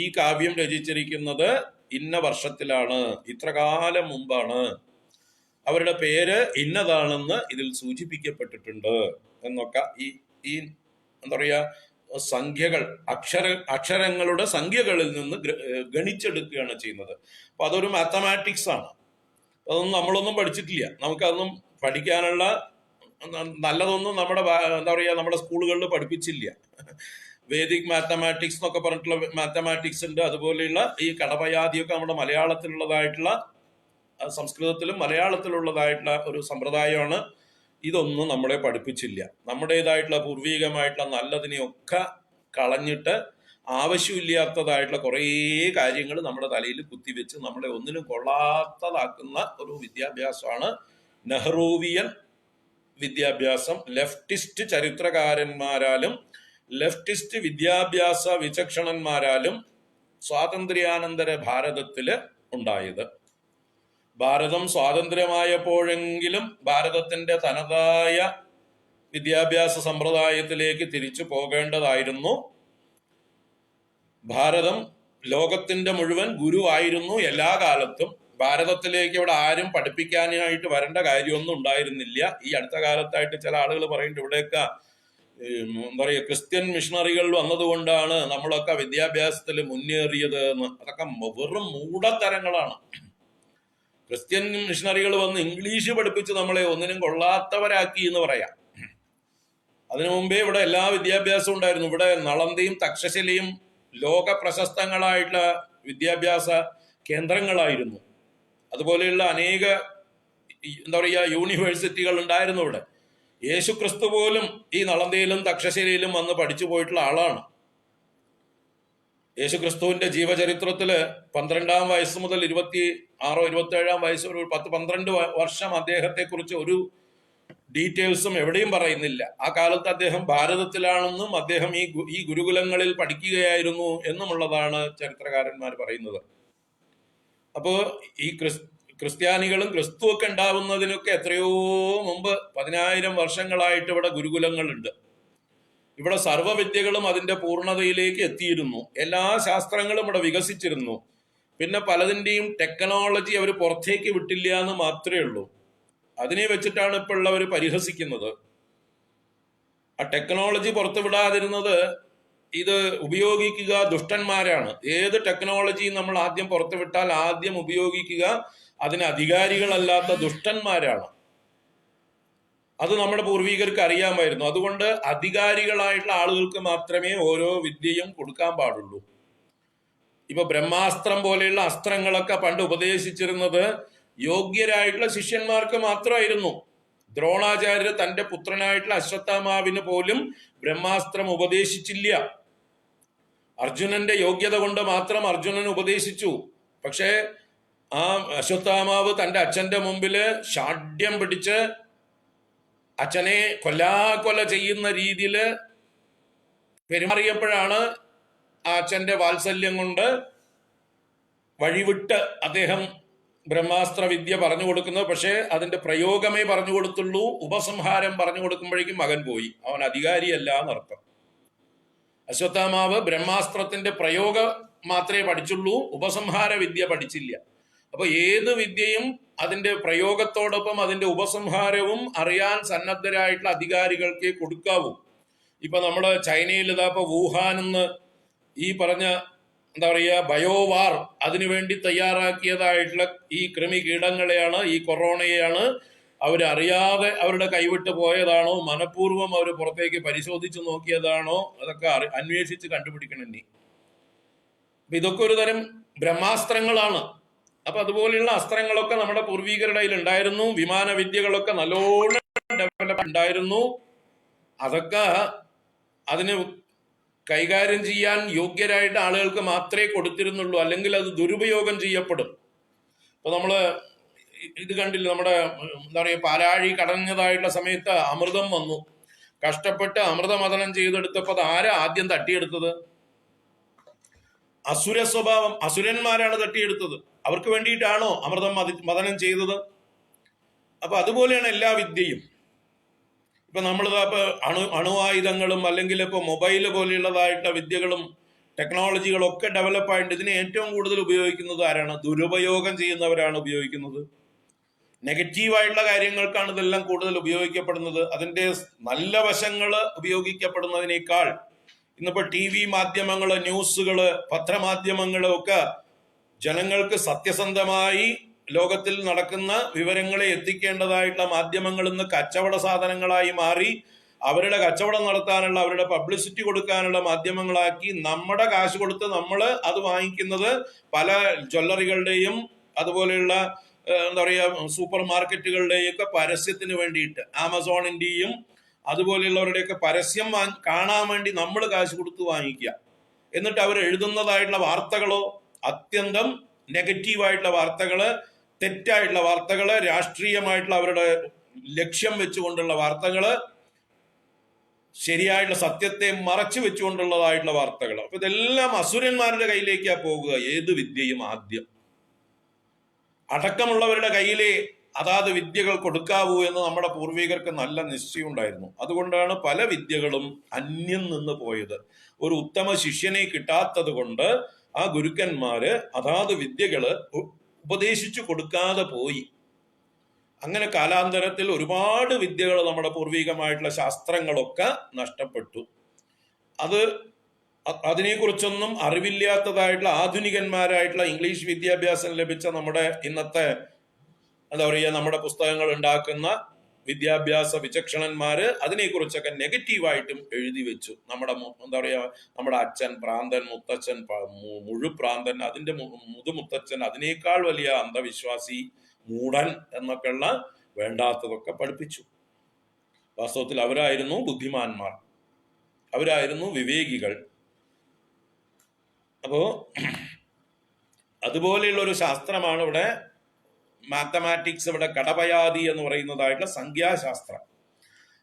ഈ കാവ്യം രചിച്ചിരിക്കുന്നത് ഇന്ന വർഷത്തിലാണ്, ഇത്ര കാലം മുമ്പാണ്, അവരുടെ പേര് ഇന്നതാണെന്ന് ഇതിൽ സൂചിപ്പിക്കപ്പെട്ടിട്ടുണ്ട് എന്നൊക്കെ ഈ എന്താ പറയാ സംഖ്യകൾ, അക്ഷരങ്ങളുടെ സംഖ്യകളിൽ നിന്ന് ഗണിച്ചെടുക്കുകയാണ് ചെയ്യുന്നത്. അപ്പൊ അതൊരു മാത്തമാറ്റിക്സ് ആണ്. അതൊന്നും നമ്മളൊന്നും പഠിച്ചിട്ടില്ല. നമുക്കതൊന്നും പഠിക്കാനുള്ള നല്ലതൊന്നും നമ്മുടെ എന്താ പറയാ നമ്മുടെ സ്കൂളുകളിൽ പഠിപ്പിച്ചില്ല. വേദിക് മാത്തമാറ്റിക്സ് എന്നൊക്കെ പറഞ്ഞിട്ടുള്ള മാത്തമാറ്റിക്സ് ഉണ്ട്. അതുപോലെയുള്ള ഈ കടപയാദിയൊക്കെ നമ്മുടെ മലയാളത്തിലുള്ളതായിട്ടുള്ള, സംസ്കൃതത്തിലും മലയാളത്തിലുള്ളതായിട്ടുള്ള ഒരു സമ്പ്രദായമാണ്. ഇതൊന്നും നമ്മളെ പഠിപ്പിച്ചില്ല. നമ്മുടേതായിട്ടുള്ള പൂർവികമായിട്ടുള്ള നല്ലതിനെയൊക്കെ കളഞ്ഞിട്ട് ആവശ്യമില്ലാത്തതായിട്ടുള്ള കുറേ കാര്യങ്ങൾ നമ്മുടെ തലയിൽ കുത്തിവെച്ച് നമ്മളെ ഒന്നിനും കൊള്ളാത്തതാക്കുന്ന ഒരു വിദ്യാഭ്യാസമാണ് നെഹ്റൂവിയൻ വിദ്യാഭ്യാസം. ലെഫ്റ്റിസ്റ്റ് ചരിത്രകാരന്മാരാലും ലെഫ്റ്റിസ്റ്റ് വിദ്യാഭ്യാസ വിചക്ഷണന്മാരാലും സ്വാതന്ത്ര്യാനന്തര ഭാരതത്തില് ഉണ്ടായത്. ഭാരതം സ്വാതന്ത്ര്യമായപ്പോഴെങ്കിലും ഭാരതത്തിന്റെ തനതായ വിദ്യാഭ്യാസ സമ്പ്രദായത്തിലേക്ക് തിരിച്ചു പോകേണ്ടതായിരുന്നു. ഭാരതം ലോകത്തിന്റെ മുഴുവൻ ഗുരുവായിരുന്നു എല്ലാ കാലത്തും. ഭാരതത്തിലേക്ക് ഇവിടെ ആരും പഠിപ്പിക്കാനായിട്ട് വരേണ്ട കാര്യമൊന്നും ഉണ്ടായിരുന്നില്ല. ഈ അടുത്ത കാലത്തായിട്ട് ചില ആളുകൾ പറയുന്നുണ്ട് ഇവിടെയൊക്കെ എന്താ പറയുക, ക്രിസ്ത്യൻ മിഷണറികൾ വന്നതുകൊണ്ടാണ് നമ്മളൊക്കെ വിദ്യാഭ്യാസത്തിൽ മുന്നേറിയത് എന്ന്. അതൊക്കെ വെറും മൂഢത്തരങ്ങളാണ്. ക്രിസ്ത്യൻ മിഷണറികൾ വന്ന് ഇംഗ്ലീഷ് പഠിപ്പിച്ച് നമ്മളെ ഒന്നിനും കൊള്ളാത്തവരാക്കി എന്ന് പറയാം. അതിനു മുമ്പേ ഇവിടെ എല്ലാ വിദ്യാഭ്യാസവും ഉണ്ടായിരുന്നു. ഇവിടെ നളന്ദയും തക്ഷശിലയും ലോക പ്രശസ്തങ്ങളായിട്ടുള്ള വിദ്യാഭ്യാസ കേന്ദ്രങ്ങളായിരുന്നു. അതുപോലെയുള്ള അനേക എന്താ പറയുക യൂണിവേഴ്സിറ്റികൾ ഉണ്ടായിരുന്നു ഇവിടെ. യേശു ക്രിസ്തു പോലും ഈ നളന്ദയിലും തക്ഷശിലയിലും വന്ന് പഠിച്ചു പോയിട്ടുള്ള ആളാണ്. യേശു ക്രിസ്തുവിന്റെ ജീവചരിത്രത്തില് 12-ാം വയസ്സ് മുതൽ 26-ഓ 27-ാം വയസ്സ് ഒരു 10-12 വർഷം അദ്ദേഹത്തെ കുറിച്ച് ഒരു ഡീറ്റെയിൽസും എവിടെയും പറയുന്നില്ല. ആ കാലത്ത് അദ്ദേഹം ഭാരതത്തിലാണെന്നും അദ്ദേഹം ഈ ഗുരുകുലങ്ങളിൽ പഠിക്കുകയായിരുന്നു എന്നുമുള്ളതാണ് ചരിത്രകാരന്മാർ പറയുന്നത്. അപ്പോ ഈ ക്രിസ്ത്യാനികളും ക്രിസ്തുവൊക്കെ ഉണ്ടാവുന്നതിനൊക്കെ എത്രയോ മുമ്പ് 10,000 വർഷങ്ങളായിട്ട് ഇവിടെ ഗുരുകുലങ്ങളുണ്ട്. ഇവിടെ സർവ്വവിദ്യകളും അതിന്റെ പൂർണ്ണതയിലേക്ക് എത്തിയിരുന്നു. എല്ലാ ശാസ്ത്രങ്ങളും ഇവിടെ വികസിച്ചിരുന്നു. പിന്നെ പലതിൻ്റെയും ടെക്നോളജി അവർ പുറത്തേക്ക് വിട്ടില്ല എന്ന് മാത്രമേ ഉള്ളൂ. അതിനെ വെച്ചിട്ടാണ് ഇപ്പോൾ ഉള്ളവർ പരിഹസിക്കുന്നത്. ആ ടെക്നോളജി പുറത്തു വിടാതിരുന്നത് ഇത് ഉപയോഗിക്കുക ദുഷ്ടന്മാരാണ്. ഏത് ടെക്നോളജിയും നമ്മൾ ആദ്യം പുറത്തുവിട്ടാൽ ആദ്യം ഉപയോഗിക്കുക അതിന് അധികാരികളല്ലാത്ത ദുഷ്ടന്മാരാണ്. അത് നമ്മുടെ പൂർവികർക്ക് അറിയാമായിരുന്നു. അതുകൊണ്ട് അധികാരികളായിട്ടുള്ള ആളുകൾക്ക് മാത്രമേ ഓരോ വിദ്യയും കൊടുക്കാൻ പാടുള്ളൂ. ഇപ്പൊ ബ്രഹ്മാസ്ത്രം പോലെയുള്ള അസ്ത്രങ്ങളൊക്കെ പണ്ട് ഉപദേശിച്ചിരുന്നത് യോഗ്യരായിട്ടുള്ള ശിഷ്യന്മാർക്ക് മാത്രമായിരുന്നു. ദ്രോണാചാര്യർ തന്റെ പുത്രനായിട്ടുള്ള അശ്വത്ഥാമാവിന് പോലും ബ്രഹ്മാസ്ത്രം ഉപദേശിച്ചില്ല. അർജുനന്റെ യോഗ്യത കൊണ്ട് മാത്രം അർജുനൻ ഉപദേശിച്ചു. പക്ഷേ ആ അശ്വത്ഥാമാവ് തന്റെ അച്ഛന്റെ മുമ്പില് ഷാഢ്യം പിടിച്ച് അച്ഛനെ കൊല്ലാകൊല ചെയ്യുന്ന രീതിയിൽ പെരുമാറിയപ്പോഴാണ് ആ അച്ഛന്റെ വാത്സല്യം കൊണ്ട് വഴിവിട്ട് അദ്ദേഹം ബ്രഹ്മാസ്ത്ര വിദ്യ പറഞ്ഞു കൊടുക്കുന്നത്. പക്ഷേ അതിന്റെ പ്രയോഗമേ പറഞ്ഞു കൊടുത്തുള്ളൂ. ഉപസംഹാരം പറഞ്ഞു കൊടുക്കുമ്പോഴേക്കും മകൻ പോയി. അവൻ അധികാരിയല്ല എന്നർത്ഥം. അശ്വത്ഥാമാവ് ബ്രഹ്മാസ്ത്രത്തിന്റെ പ്രയോഗം മാത്രമേ പഠിച്ചുള്ളൂ, ഉപസംഹാര വിദ്യ പഠിച്ചില്ല. അപ്പൊ ഏത് വിദ്യയും അതിന്റെ പ്രയോഗത്തോടൊപ്പം അതിന്റെ ഉപസംഹാരവും അറിയാൻ സന്നദ്ധരായിട്ടുള്ള അധികാരികൾക്ക് കൊടുക്കാവൂ. ഇപ്പൊ നമ്മുടെ ചൈനയിൽ ഇതാ ഇപ്പൊ വുഹാൻ എന്ന് ഈ പറഞ്ഞ എന്താ പറയുക ബയോവാർ അതിനുവേണ്ടി തയ്യാറാക്കിയതായിട്ടുള്ള ഈ കൃമി കീടങ്ങളെയാണ്, ഈ കൊറോണയെയാണ് അവരറിയാതെ അവരുടെ കൈവിട്ട് പോയതാണോ മനഃപൂർവ്വം അവർ പുറത്തേക്ക് പരിശോധിച്ചു നോക്കിയതാണോ അതൊക്കെ അന്വേഷിച്ച് കണ്ടുപിടിക്കണം ഇനി. അപ്പൊ ഇതൊക്കെ ഒരു തരം ബ്രഹ്മാസ്ത്രങ്ങളാണ്. അപ്പൊ അതുപോലെയുള്ള അസ്ത്രങ്ങളൊക്കെ നമ്മുടെ പൂർവികരുടെ കയ്യിൽ ഉണ്ടായിരുന്നു. വിമാന വിദ്യകളൊക്കെ നല്ലോണം ഡെവലപ്പ് ഉണ്ടായിരുന്നു. അതൊക്കെ അതിന് കൈകാര്യം ചെയ്യാൻ യോഗ്യരായിട്ട് ആളുകൾക്ക് മാത്രമേ കൊടുത്തിരുന്നുള്ളൂ, അല്ലെങ്കിൽ അത് ദുരുപയോഗം ചെയ്യപ്പെടും. ഇപ്പൊ നമ്മള് ഇത് കണ്ടില്ല, നമ്മുടെ എന്താ പറയുക പാലാഴി കടഞ്ഞതായിട്ടുള്ള സമയത്ത് അമൃതം വന്നു. കഷ്ടപ്പെട്ട് അമൃതമഥനം ചെയ്തെടുത്തപ്പോൾ അത് ആരാ ആദ്യം തട്ടിയെടുത്തത്? അസുര സ്വഭാവം, അസുരന്മാരാണ് തട്ടിയെടുത്തത്. അവർക്ക് വേണ്ടിയിട്ടാണോ അമൃതം മഥനം ചെയ്തത്? അപ്പൊ അതുപോലെയാണ് എല്ലാ വിദ്യയും. ഇപ്പൊ നമ്മളിതാ ഇപ്പൊ അണുവായുധങ്ങളും അല്ലെങ്കിൽ ഇപ്പൊ മൊബൈല് പോലെയുള്ളതായിട്ടുള്ള വിദ്യകളും ടെക്നോളജികളും ഒക്കെ ഡെവലപ്പായിട്ട് ഇതിനെ ഏറ്റവും കൂടുതൽ ഉപയോഗിക്കുന്നത് ആരാണ്? ദുരുപയോഗം ചെയ്യുന്നവരാണ് ഉപയോഗിക്കുന്നത്. നെഗറ്റീവായിട്ടുള്ള കാര്യങ്ങൾക്കാണ് ഇതെല്ലാം കൂടുതൽ ഉപയോഗിക്കപ്പെടുന്നത്. അതിന്റെ നല്ല വശങ്ങൾ ഉപയോഗിക്കപ്പെടുന്നതിനേക്കാൾ ഇന്നിപ്പോ TV മാധ്യമങ്ങള്, ന്യൂസുകള്, പത്രമാധ്യമങ്ങള് ഒക്കെ ജനങ്ങൾക്ക് സത്യസന്ധമായി ലോകത്തിൽ നടക്കുന്ന വിവരങ്ങളെ എത്തിക്കേണ്ടതായിട്ടുള്ള മാധ്യമങ്ങൾ ഇന്ന് കച്ചവട സാധനങ്ങളായി മാറി അവരുടെ കച്ചവടം നടത്താനുള്ള, അവരുടെ പബ്ലിസിറ്റി കൊടുക്കാനുള്ള മാധ്യമങ്ങളാക്കി നമ്മുടെ കാശ് കൊടുത്ത് നമ്മൾ അത് വാങ്ങിക്കുന്നത് പല ജ്വല്ലറികളുടെയും അതുപോലെയുള്ള എന്താ പറയുക സൂപ്പർ മാർക്കറ്റുകളുടെയും ഒക്കെ പരസ്യത്തിന് വേണ്ടിയിട്ട്, ആമസോണിന്റെയും അതുപോലെയുള്ളവരുടെയൊക്കെ പരസ്യം കാണാൻ വേണ്ടി നമ്മൾ കാശ് കൊടുത്ത് വാങ്ങിക്കുക. എന്നിട്ട് അവർ എഴുതുന്നതായിട്ടുള്ള വാർത്തകളോ അത്യന്തം നെഗറ്റീവായിട്ടുള്ള വാർത്തകള്, തെറ്റായിട്ടുള്ള വാർത്തകള്, രാഷ്ട്രീയമായിട്ടുള്ള അവരുടെ ലക്ഷ്യം വെച്ചുകൊണ്ടുള്ള വാർത്തകള്, ശരിയായിട്ടുള്ള സത്യത്തെ മറച്ചു വെച്ചുകൊണ്ടുള്ളതായിട്ടുള്ള വാർത്തകൾ. അപ്പൊ ഇതെല്ലാം അസുരന്മാരുടെ കയ്യിലേക്കാ പോകുക. ഏത് വിദ്യയും ആദ്യം അടക്കമുള്ളവരുടെ കയ്യിലെ അതാത് വിദ്യകൾ കൊടുക്കാവൂ എന്ന് നമ്മുടെ പൂർവികർക്ക് നല്ല നിശ്ചയം ഉണ്ടായിരുന്നു. അതുകൊണ്ടാണ് പല വിദ്യകളും അന്യം നിന്ന് പോയത്. ഒരു ഉത്തമ ശിഷ്യനെ കിട്ടാത്തത് കൊണ്ട് ആ ഗുരുക്കന്മാര് അതാത് വിദ്യകള് ഉപദേശിച്ചു കൊടുക്കാതെ പോയി. അങ്ങനെ കാലാന്തരത്തിൽ ഒരുപാട് വിദ്യകൾ നമ്മുടെ പൂർവികമായിട്ടുള്ള ശാസ്ത്രങ്ങളൊക്കെ നഷ്ടപ്പെട്ടു. അതിനെക്കുറിച്ചൊന്നും അറിവില്ലാത്തതായിട്ടുള്ള ആധുനികന്മാരായിട്ടുള്ള ഇംഗ്ലീഷ് വിദ്യാഭ്യാസം ലഭിച്ച നമ്മുടെ ഇന്നത്തെ എന്താ പറയുക, നമ്മുടെ പുസ്തകങ്ങൾ ഉണ്ടാക്കുന്ന വിദ്യാഭ്യാസ വിചക്ഷണന്മാര് അതിനെക്കുറിച്ചൊക്കെ നെഗറ്റീവായിട്ടും എഴുതി വെച്ചു. എന്താ പറയുക, നമ്മുടെ അച്ഛൻ ഭ്രാന്തൻ, മുത്തച്ഛൻ മുഴുപ്രാന്തൻ, അതിന്റെ മുതുമുത്തച്ഛൻ അതിനേക്കാൾ വലിയ അന്ധവിശ്വാസി, മൂഢൻ എന്നൊക്കെയുള്ള വേണ്ടാത്തതൊക്കെ പഠിപ്പിച്ചു. വാസ്തവത്തിൽ അവരായിരുന്നു ബുദ്ധിമാന്മാർ, അവരായിരുന്നു വിവേകികൾ. അപ്പോ അതുപോലെയുള്ള ഒരു ശാസ്ത്രമാണ് ഇവിടെ മാത്തമാറ്റിക്സ്, ഇവിടെ കടപയാതി എന്ന് പറയുന്നതായിട്ടുള്ള സംഖ്യാശാസ്ത്രം.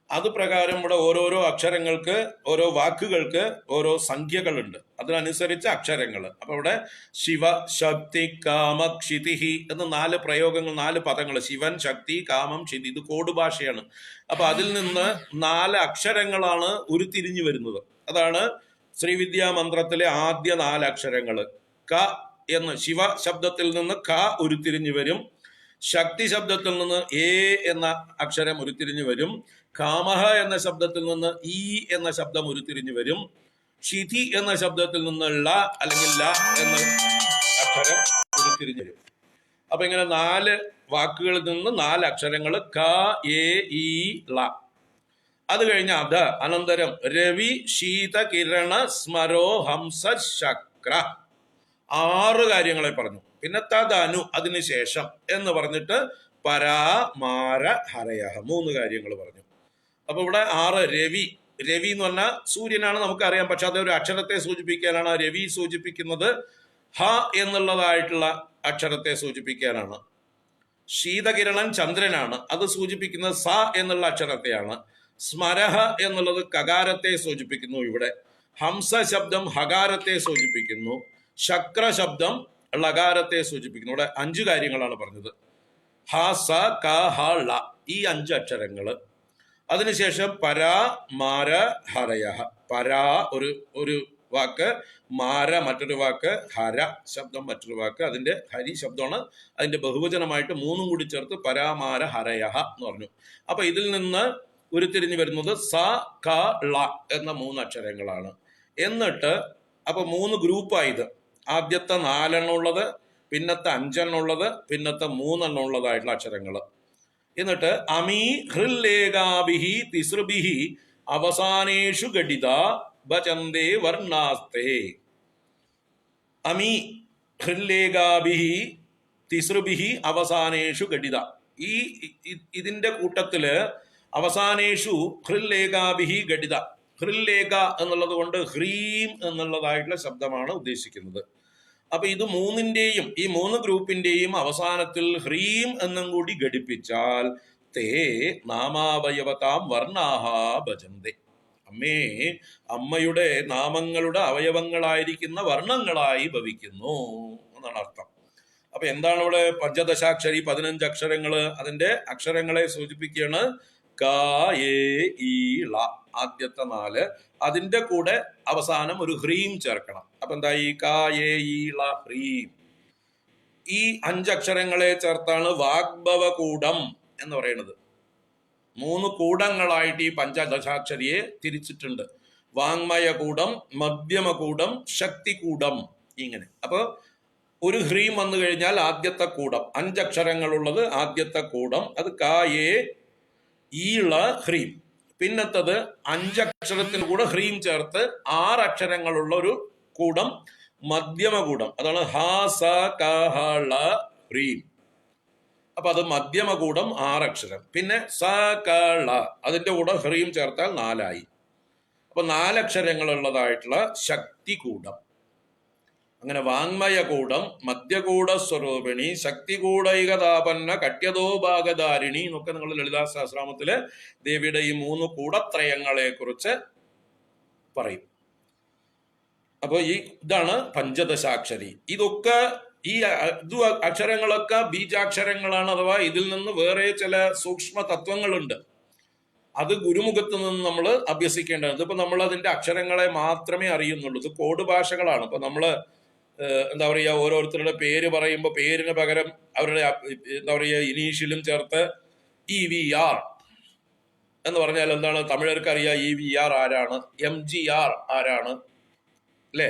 അത് പ്രകാരം ഇവിടെ ഓരോരോ അക്ഷരങ്ങൾക്ക്, ഓരോ വാക്കുകൾക്ക് ഓരോ സംഖ്യകളുണ്ട്, അതിനനുസരിച്ച് അക്ഷരങ്ങൾ. അപ്പൊ ഇവിടെ ശിവ, ശക്തി, കാമ, ക്ഷിതിഹി എന്ന് 4 പ്രയോഗങ്ങൾ, 4 പദങ്ങൾ. ശിവൻ, ശക്തി, കാമം, ക്ഷിതി. ഇത് കോഡ് ഭാഷയാണ്. അപ്പൊ അതിൽ നിന്ന് 4 അക്ഷരങ്ങളാണ് ഉരുത്തിരിഞ്ഞു വരുന്നത്. അതാണ് ശ്രീവിദ്യാ മന്ത്രത്തിലെ ആദ്യ 4 അക്ഷരങ്ങൾ. ക എന്ന് ശിവ ശബ്ദത്തിൽ നിന്ന് ക ഉരുത്തിരിഞ്ഞു വരും. ശക്തി ശബ്ദത്തിൽ നിന്ന് എ എന്ന അക്ഷരം ഉരുത്തിരിഞ്ഞു വരും. കാമഹ എന്ന ശബ്ദത്തിൽ നിന്ന് ഈ എന്ന ശബ്ദം ഉരുത്തിരിഞ്ഞു വരും. ക്ഷിതി എന്ന ശബ്ദത്തിൽ നിന്ന് ള അല്ലെങ്കിൽ ല എന്ന അക്ഷരം ഉരുത്തിരിഞ്ഞു വരും. അപ്പൊ ഇങ്ങനെ 4 വാക്കുകളിൽ നിന്ന് 4 അക്ഷരങ്ങൾ ക, എ, ഈ, ള. അത് കഴിഞ്ഞ അനന്തരം രവി, ശീത, കിരണ, സ്മരോ, ഹംസ, ശക്ര. 6 കാര്യങ്ങളെ പറഞ്ഞു. പിന്നെ തദനു അതിനുശേഷം എന്ന് പറഞ്ഞിട്ട് പരാ, മാര, ഹരയഹ 3 കാര്യങ്ങൾ പറഞ്ഞു. അപ്പൊ ഇവിടെ 6. രവി. രവി എന്ന് പറഞ്ഞാൽ സൂര്യനാണ്, നമുക്കറിയാം. പക്ഷെ അത് ഒരു അക്ഷരത്തെ സൂചിപ്പിക്കാനാണ്. രവി സൂചിപ്പിക്കുന്നത് ഹ എന്നുള്ളതായിട്ടുള്ള അക്ഷരത്തെ സൂചിപ്പിക്കാനാണ്. ശീതകിരണൻ ചന്ദ്രനാണ്, അത് സൂചിപ്പിക്കുന്നത് സ എന്നുള്ള അക്ഷരത്തെയാണ്. സ്മരഹ എന്നുള്ളത് കകാരത്തെ സൂചിപ്പിക്കുന്നു. ഇവിടെ ഹംസ ശബ്ദം ഹകാരത്തെ സൂചിപ്പിക്കുന്നു. ശക്ര ശബ്ദം ലകാരത്തെ സൂചിപ്പിക്കുന്നു. ഇവിടെ 5 കാര്യങ്ങളാണ് പറഞ്ഞത്. ഹ, സ, ക, ഹ, ള, ഈ 5 അക്ഷരങ്ങള്. അതിനുശേഷം പരാ, മാര, ഹരയഹ. പരാ ഒരു വാക്ക്, മാര മറ്റൊരു വാക്ക്, ഹര ശബ്ദം മറ്റൊരു വാക്ക്. അതിന്റെ ഹരി ശബ്ദമാണ്. അതിന്റെ ബഹുവചനമായിട്ട് 3 കൂടി ചേർത്ത് പരാമാര ഹരയഹ എന്ന് പറഞ്ഞു. അപ്പൊ ഇതിൽ നിന്ന് ഉരുത്തിരിഞ്ഞു വരുന്നത് സ, ക, ള എന്ന 3 അക്ഷരങ്ങളാണ്. എന്നിട്ട് അപ്പൊ 3 ഗ്രൂപ്പായത്. ആദ്യത്തെ 4 എണ്ണം ഉള്ളത്, പിന്നത്തെ 5 എണ്ണം ഉള്ളത്, പിന്നത്തെ 3 എണ്ണം ഉള്ളതായിട്ടുള്ള അക്ഷരങ്ങൾ. എന്നിട്ട് അമീ ഹൃല്ലേഖാഭിഹി തിസൃഭിഹി അവസാനേഷു ഘടിത ഭജന്തേ വർണ്ണാസ്തേ. അമീ ഹൃല്ലേഖാഭിഹി തിസൃഭിഹി അവസാനേഷു ഘടിത. ഇതിന്റെ കൂട്ടത്തില് അവസാനേഷു ഹൃല്ലേഖാഭിഹി ഘടിത. ഹൃല്ലേഖ എന്നുള്ളത് കൊണ്ട് ഹ്രീം എന്നുള്ളതായിട്ടുള്ള ശബ്ദമാണ് ഉദ്ദേശിക്കുന്നത്. അപ്പൊ ഇത് 3ന്റെയും ഈ 3 ഗ്രൂപ്പിന്റെയും അവസാനത്തിൽ ഹ്രീം എന്നും കൂടി ഘടിപ്പിച്ചാൽ തേ നാമാവയവതാം വർണ്ണാഹ ഭജന്തേ. അമ്മയുടെ നാമങ്ങളുടെ അവയവങ്ങളായിരിക്കുന്ന വർണ്ണങ്ങളായി ഭവിക്കുന്നു എന്നാണ് അർത്ഥം. അപ്പൊ എന്താണ് ഇവിടെ പഞ്ചദശാക്ഷരി 15 അക്ഷരങ്ങള്? അതിന്റെ അക്ഷരങ്ങളെ സൂചിപ്പിക്കുകയാണ്. ക, എ, ഈ, ള ആദ്യത്തെ 4. അതിന്റെ കൂടെ അവസാനം ഒരു ഹ്രീം ചേർക്കണം. അപ്പൊ എന്തായി? ക, എ, ഈ, ള, ഹ്രീം. ഈ 5 അക്ഷരങ്ങളെ ചേർത്താണ് വാഗ്ഭവകൂടം എന്ന് പറയുന്നത്. 3 കൂടങ്ങളായിട്ട് ഈ പഞ്ചദശാക്ഷരിയെ തിരിച്ചിട്ടുണ്ട്. വാങ്മയകൂടം, മധ്യമകൂടം, ശക്തികൂടം, ഇങ്ങനെ. അപ്പൊ ഒരു ഹ്രീം വന്നു കഴിഞ്ഞാൽ ആദ്യത്തെ കൂടം, 5 അക്ഷരങ്ങളുള്ളത് ആദ്യത്തെ കൂടം, അത് ക, എ, ഈ, ള, ഹ്രീം. പിന്നത്തത് 5 അക്ഷരത്തിന് കൂടെ ഹ്രീം ചേർത്ത് 6 അക്ഷരങ്ങളുള്ള ഒരു കൂടം, മധ്യമകൂടം. അതാണ് ഹ, സ, ക, ഹ, ള, ഹ്രീം. അപ്പൊ അത് മധ്യമകൂടം 6 അക്ഷരം. പിന്നെ സ, ക, ള അതിന്റെ കൂടെ ഹ്രീം ചേർത്താൽ 4 ആയി. അപ്പൊ 4 അക്ഷരങ്ങളുള്ളതായിട്ടുള്ള ശക്തികൂടം. അങ്ങനെ വാങ്മയകൂടം, മധ്യകൂട സ്വരൂപിണി, ശക്തികൂടൈകതാപന്ന, കട്യതോ ഭാഗധാരിണി എന്നൊക്കെ നിങ്ങൾ ലളിതാ സഹസ്രനാമത്തില് ദേവിയുടെ ഈ 3 കൂടത്രയങ്ങളെ കുറിച്ച് പറയും. അപ്പൊ ഇതാണ് പഞ്ചദശാക്ഷരി. ഇതൊക്കെ ഈ അക്ഷരങ്ങളൊക്കെ ബീജാക്ഷരങ്ങളാണ്, അഥവാ ഇതിൽ നിന്ന് വേറെ ചില സൂക്ഷ്മ തത്വങ്ങളുണ്ട്. അത് ഗുരുമുഖത്ത് നിന്ന് നമ്മൾ അഭ്യസിക്കേണ്ടത്. ഇതിപ്പോ നമ്മൾ അതിന്റെ അക്ഷരങ്ങളെ മാത്രമേ അറിയുന്നുള്ളൂ. ഇത് കോഡ് ഭാഷകളാണ്. ഇപ്പൊ നമ്മള് എന്താ പറയുക, ഓരോരുത്തരുടെ പേര് പറയുമ്പോൾ പേരിന് പകരം അവരുടെ എന്താ പറയുക ഇനീഷ്യലും ചേർത്ത് EVR എന്ന് പറഞ്ഞാൽ എന്താണ്? തമിഴർക്ക് അറിയാം EVR ആരാണ്, MGR ആരാണ്, അല്ലേ?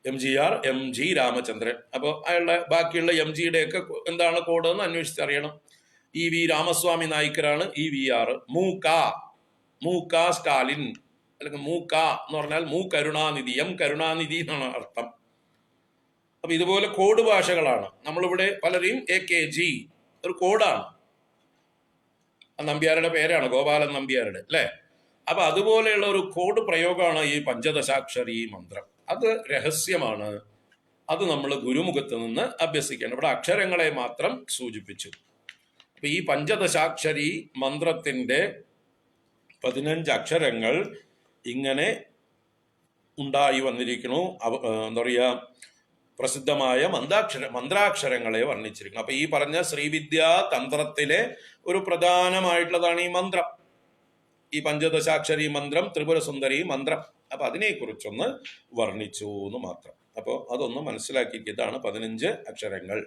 MGR MG Ramachandran. അപ്പോൾ അയാളുടെ ബാക്കിയുള്ള MGയുടെ ഒക്കെ എന്താണ് കോഡ് എന്ന് അന്വേഷിച്ചറിയണം. EV Ramaswamy നായിക്കരാണ് EVR. മൂക്ക സ്റ്റാലിൻ, അല്ലെങ്കിൽ മൂക്ക എന്ന് പറഞ്ഞാൽ കരുണാനിധി, കരുണാനിധി എന്നാണ് അർത്ഥം. അപ്പൊ ഇതുപോലെ കോഡ് ഭാഷകളാണ്. നമ്മളിവിടെ പലരെയും AKG ഒരു കോഡാണ്. നമ്പ്യാരുടെ പേരാണ്, ഗോപാലൻ നമ്പ്യാരുടെ, അല്ലേ? അപ്പൊ അതുപോലെയുള്ള ഒരു കോഡ് പ്രയോഗമാണ് ഈ പഞ്ചദശാക്ഷരി മന്ത്രം. അത് രഹസ്യമാണ്. അത് നമ്മൾ ഗുരുമുഖത്ത് നിന്ന് അഭ്യസിക്കണം. ഇവിടെ അക്ഷരങ്ങളെ മാത്രം സൂചിപ്പിച്ചു. അപ്പൊ ഈ പഞ്ചദശാക്ഷരി മന്ത്രത്തിന്റെ 15 അക്ഷരങ്ങൾ ഇങ്ങനെ ഉണ്ടായി വന്നിരിക്കുന്നു. എന്താ പറയുക, പ്രസിദ്ധമായ മന്ത്രാക്ഷരങ്ങളെ വർണ്ണിച്ചിരിക്കുന്നു. അപ്പൊ ഈ പറഞ്ഞ ശ്രീവിദ്യാ തന്ത്രത്തിലെ ഒരു പ്രധാനമായിട്ടുള്ളതാണ് ഈ മന്ത്രം, ഈ പഞ്ചദശാക്ഷരി മന്ത്രം, ത്രിപുരസുന്ദരി മന്ത്രം. അപ്പൊ അതിനെക്കുറിച്ചൊന്ന് വർണ്ണിച്ചു എന്ന് മാത്രം. അപ്പോൾ അതൊന്ന് മനസ്സിലാക്കിയിരിക്കുക. ഇതാണ് 15 അക്ഷരങ്ങൾ.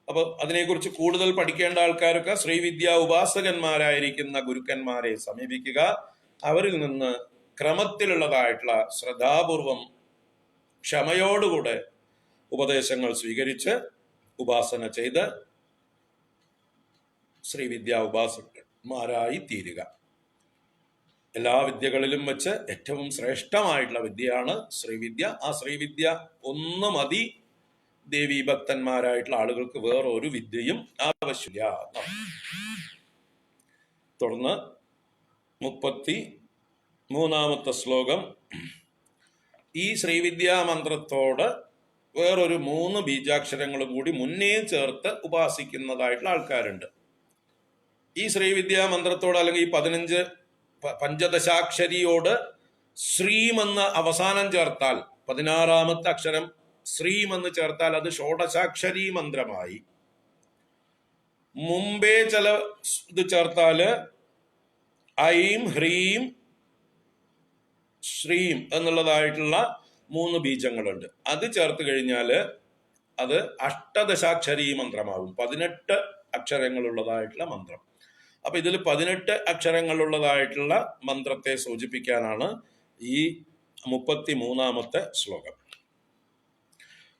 അപ്പൊ അതിനെക്കുറിച്ച് കൂടുതൽ പഠിക്കേണ്ട ആൾക്കാരൊക്കെ ശ്രീവിദ്യാ ഉപാസകന്മാരായിരിക്കുന്ന ഗുരുക്കന്മാരെ സമീപിക്കുക. അവരിൽ നിന്ന് ക്രമത്തിലുള്ളതായിട്ടുള്ള ശ്രദ്ധാപൂർവം ക്ഷമയോടുകൂടെ ഉപദേശങ്ങൾ സ്വീകരിച്ച് ഉപാസന ചെയ്ത് ശ്രീവിദ്യാ ഉപാസകന്മാരായി തീരുക. എല്ലാ വിദ്യകളിലും വെച്ച് ഏറ്റവും ശ്രേഷ്ഠമായിട്ടുള്ള വിദ്യയാണ് ശ്രീവിദ്യ. ആ ശ്രീവിദ്യ ഒന്ന് മതി ദേവീ ഭക്തന്മാരായിട്ടുള്ള ആളുകൾക്ക്, വേറൊരു വിദ്യയും ആവശ്യമില്ല. തുടർന്ന് 33-ാമത്തെ ശ്ലോകം. ഈ ശ്രീവിദ്യാ മന്ത്രത്തോട് വേറൊരു 3 ബീജാക്ഷരങ്ങളും കൂടി മുന്നേ ചേർത്ത് ഉപാസിക്കുന്നതായിട്ടുള്ള ആൾക്കാരുണ്ട്. ഈ ശ്രീവിദ്യാ മന്ത്രത്തോട് അല്ലെങ്കിൽ ഈ 15 പഞ്ചദശാക്ഷരിയോട് ശ്രീം എന്ന് അവസാനം ചേർത്താൽ, 16-ാമത്തെ അക്ഷരം ശ്രീം എന്ന് ചേർത്താൽ അത് ഷോഡശാക്ഷരി മന്ത്രമായി. മുമ്പേ ചില ഇത് ചേർത്താല് ഐം ഹ്രീം ശ്രീം എന്നുള്ളതായിട്ടുള്ള 3 ബീജങ്ങളുണ്ട്. അത് ചേർത്ത് കഴിഞ്ഞാല് അത് അഷ്ടദശാക്ഷരി മന്ത്രമാവും, 18 അക്ഷരങ്ങളുള്ളതായിട്ടുള്ള മന്ത്രം. അപ്പൊ ഇതിൽ 18 അക്ഷരങ്ങളുള്ളതായിട്ടുള്ള മന്ത്രത്തെ സൂചിപ്പിക്കാനാണ് ഈ 33-ാമത്തെ ശ്ലോകം.